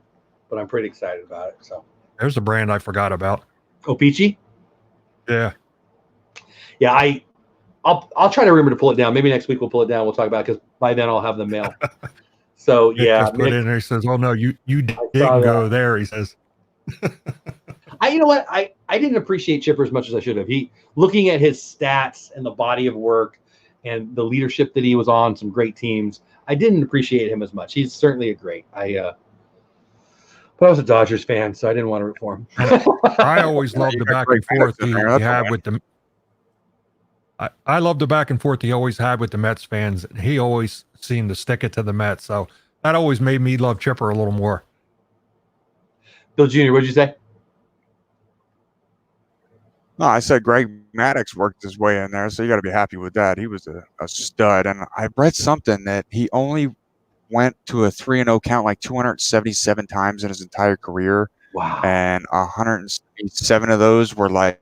but I'm pretty excited about it. So there's a brand I forgot about. Peachy? Yeah. Yeah, I'll try to remember to pull it down. Maybe next week we'll pull it down. We'll talk about it because by then I'll have the mail. So yeah, just put in there. He says, "Oh no, you didn't go there." He says. You know what? I didn't appreciate Chipper as much as I should have. Looking at his stats and the body of work and the leadership that he was on some great teams, I didn't appreciate him as much. He's certainly a great. But I was a Dodgers fan, so I didn't want to root for him. I always loved the back and forth he had with them. I love the back and forth he always had with the Mets fans. He always seemed to stick it to the Mets, so that always made me love Chipper a little more. Bill Jr., what'd you say? No, I said Greg Maddux worked his way in there, so you got to be happy with that. He was a stud, and I read something that he only went to a 3-0 count like 277 times in his entire career. Wow! And 177 of those were like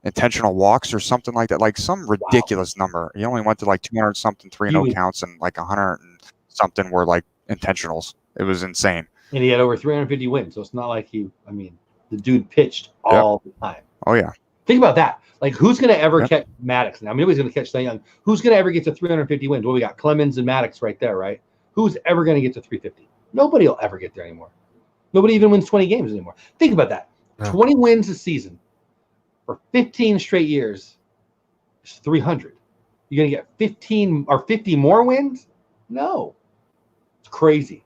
intentional walks or something like that, like some ridiculous number. He only went to like 200 something 3-0 counts, and like 100 and something were like intentionals. It was insane. And he had over 350 wins, so it's not like the dude pitched all the time. Oh yeah. Think about that. Like, who's going to ever catch Maddux? Now, nobody's going to catch Cy Young. Who's going to ever get to 350 wins? Well, we got Clemens and Maddux right there, right? Who's ever going to get to 350? Nobody will ever get there anymore. Nobody even wins 20 games anymore. Think about that. No. 20 wins a season for 15 straight years is 300. You're going to get 15 or 50 more wins? No. It's crazy.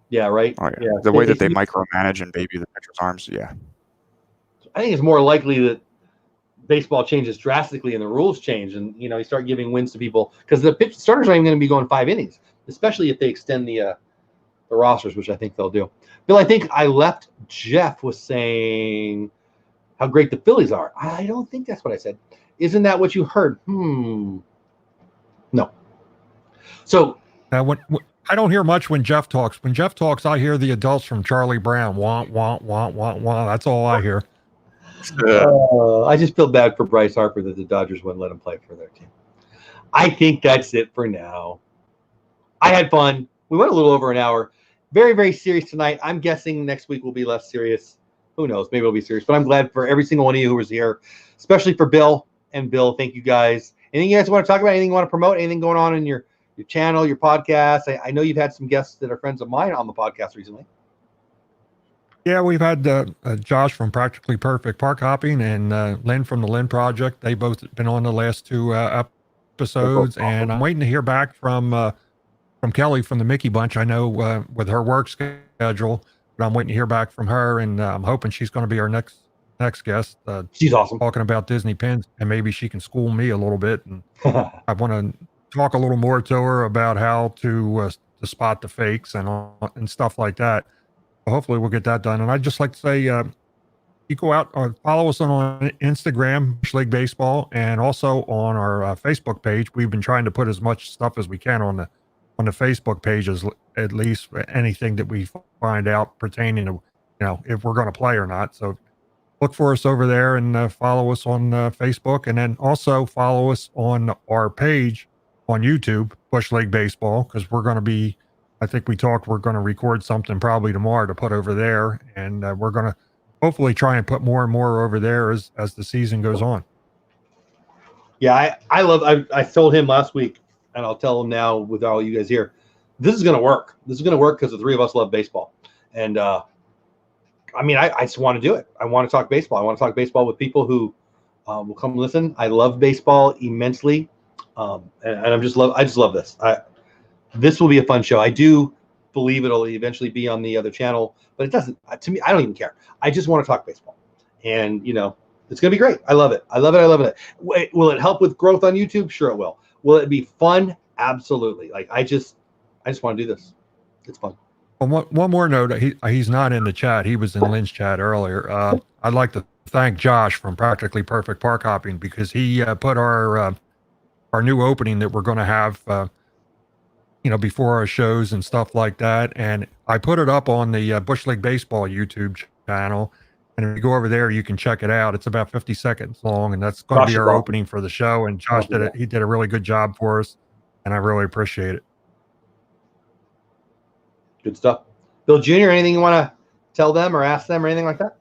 Yeah, right? Oh, yeah. The way that they micromanage and baby the pitcher's arms, yeah. I think it's more likely that baseball changes drastically and the rules change, and you start giving wins to people because the starters aren't even going to be going 5 innings, especially if they extend the rosters, which I think they'll do. Bill, I think I left. Jeff was saying how great the Phillies are. I don't think that's what I said. Isn't that what you heard? No. So I don't hear much when Jeff talks. When Jeff talks, I hear the adults from Charlie Brown. Wah, wah, wah, wah, wah. That's all I hear. I just feel bad for Bryce Harper that the Dodgers wouldn't let him play for their team. I think that's it for now. I had fun. We went a little over an hour. Very, very serious tonight. I'm guessing next week will be less serious. Who knows? Maybe it'll be serious. But I'm glad for every single one of you who was here, especially for Bill and Bill. Thank you guys. Anything you guys want to talk about? Anything you want to promote? Anything going on in your channel, your podcast? I know you've had some guests that are friends of mine on the podcast recently. Yeah, we've had Josh from Practically Perfect Park Hopping and Lynn from the Lynn Project. They both been on the last 2 episodes, and I'm waiting to hear back from Kelly from the Mickey Bunch. I know with her work schedule, but I'm waiting to hear back from her, and I'm hoping she's going to be our next guest. She's awesome. Talking about Disney pins, and maybe she can school me a little bit. And I want to talk a little more to her about how to spot the fakes and stuff like that. Hopefully we'll get that done. And I'd just like to say, you go out or follow us on Instagram, Bush League Baseball, and also on our Facebook page. We've been trying to put as much stuff as we can on the Facebook pages, at least anything that we find out pertaining to, if we're going to play or not. So look for us over there and follow us on Facebook, and then also follow us on our page on YouTube, Bush League Baseball, because we're going to be, I think we're going to record something probably tomorrow to put over there, and we're going to hopefully try and put more and more over there as the season goes on. Yeah, I told him last week, and I'll tell him now with all you guys here, this is going to work. This is going to work because the 3 of us love baseball. And I just want to do it. I want to talk baseball. I want to talk baseball with people who will come listen. I love baseball immensely. And I just love this. This will be a fun show. I do believe it'll eventually be on the other channel, but it doesn't. To me, I don't even care. I just want to talk baseball, and it's going to be great. I love it. I love it. Wait, will it help with growth on YouTube? Sure, it will. Will it be fun? Absolutely. Like I just want to do this. It's fun. Well, one more note. He's not in the chat. He was in Lynn's chat earlier. I'd like to thank Josh from Practically Perfect Park Hopping because he put our new opening that we're going to have. Before our shows and stuff like that. And I put it up on the Bush League Baseball YouTube channel. And if you go over there, you can check it out. It's about 50 seconds long, and that's going to be our opening for the show. And Josh he did a really good job for us, and I really appreciate it. Good stuff. Bill Jr., anything you want to tell them or ask them or anything like that?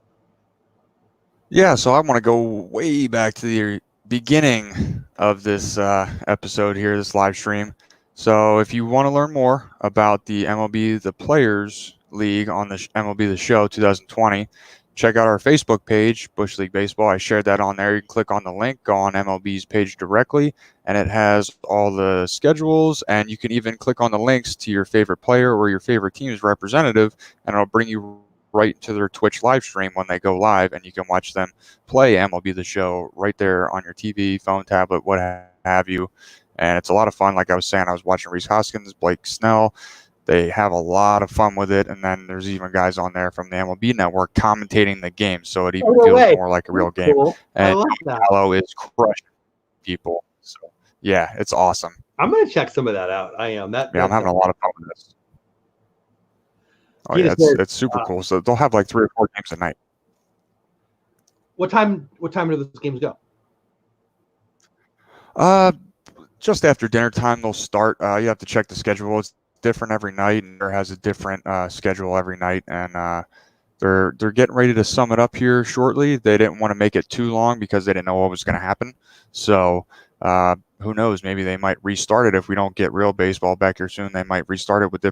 Yeah, so I want to go way back to the beginning of this episode here, this live stream. So if you want to learn more about the MLB The Players League on the MLB The Show 2020, check out our Facebook page, Bush League Baseball. I shared that on there. You can click on the link, go on MLB's page directly, and it has all the schedules, and you can even click on the links to your favorite player or your favorite team's representative, and it'll bring you right to their Twitch live stream when they go live, and you can watch them play MLB The Show right there on your TV, phone, tablet, what have you. And it's a lot of fun. Like I was saying, I was watching Rhys Hoskins, Blake Snell. They have a lot of fun with it. And then there's even guys on there from the MLB Network commentating the game. So it even feels more like a real game. Cool. And Gallo is crushing people. So, yeah, it's awesome. I'm going to check some of that out. I am. I'm having a lot of fun with this. Oh, yeah, it's super cool. So they'll have like 3 or 4 games a night. What time do those games go? Just after dinner time, they'll start. You have to check the schedule. It's different every night, and there has a different schedule every night. And they're getting ready to sum it up here shortly. They didn't want to make it too long because they didn't know what was going to happen. So who knows? Maybe they might restart it if we don't get real baseball back here soon. They might restart it with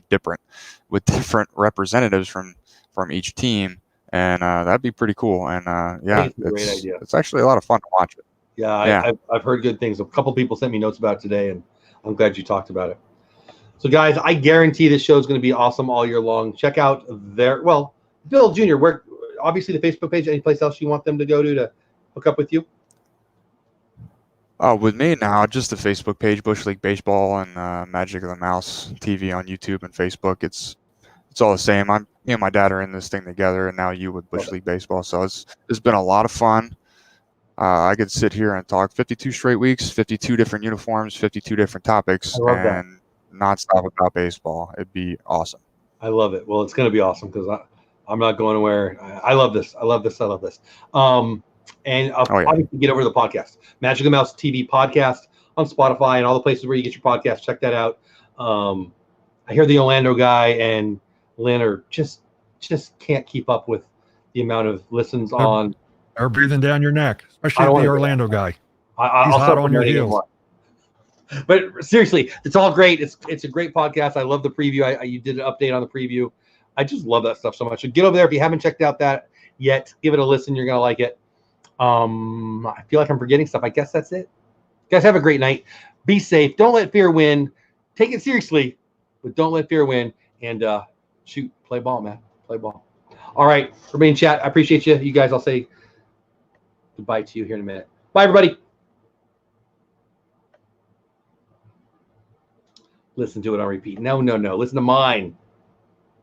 different with different representatives from each team, and that'd be pretty cool. And I think it's a great idea. It's actually a lot of fun to watch it. Yeah, I've heard good things. A couple people sent me notes about it today, and I'm glad you talked about it. So, guys, I guarantee this show is going to be awesome all year long. Check out Bill Jr., where obviously the Facebook page, any place else you want them to go to hook up with you? With me now, just the Facebook page, Bush League Baseball, and Magic of the Mouse TV on YouTube and Facebook. It's all the same. Me and my dad are in this thing together, and now you with Bush League Baseball. So it's been a lot of fun. I could sit here and talk 52 straight weeks, 52 different uniforms, 52 different topics, and not stop about baseball. It'd be awesome. I love it. Well, it's going to be awesome because I'm not going anywhere. I love this. I love this. And obviously get over to the podcast, Magic of the Mouse TV podcast on Spotify and all the places where you get your podcast. Check that out. I hear the Orlando guy and Lynn are just can't keep up with the amount of listens on. They're breathing down your neck, especially the Orlando guy. He's hot on your heels. But seriously, it's all great. It's a great podcast. I love the preview. You did an update on the preview. I just love that stuff so much. So get over there if you haven't checked out that yet. Give it a listen. You're gonna like it. I feel like I'm forgetting stuff. I guess that's it. Guys, have a great night. Be safe. Don't let fear win. Take it seriously, but don't let fear win. And shoot, play ball, man. Play ball. All right, everybody in chat, I appreciate you. You guys, I'll say goodbye to you here in a minute. Bye, everybody. Listen to it on repeat. No. Listen to mine.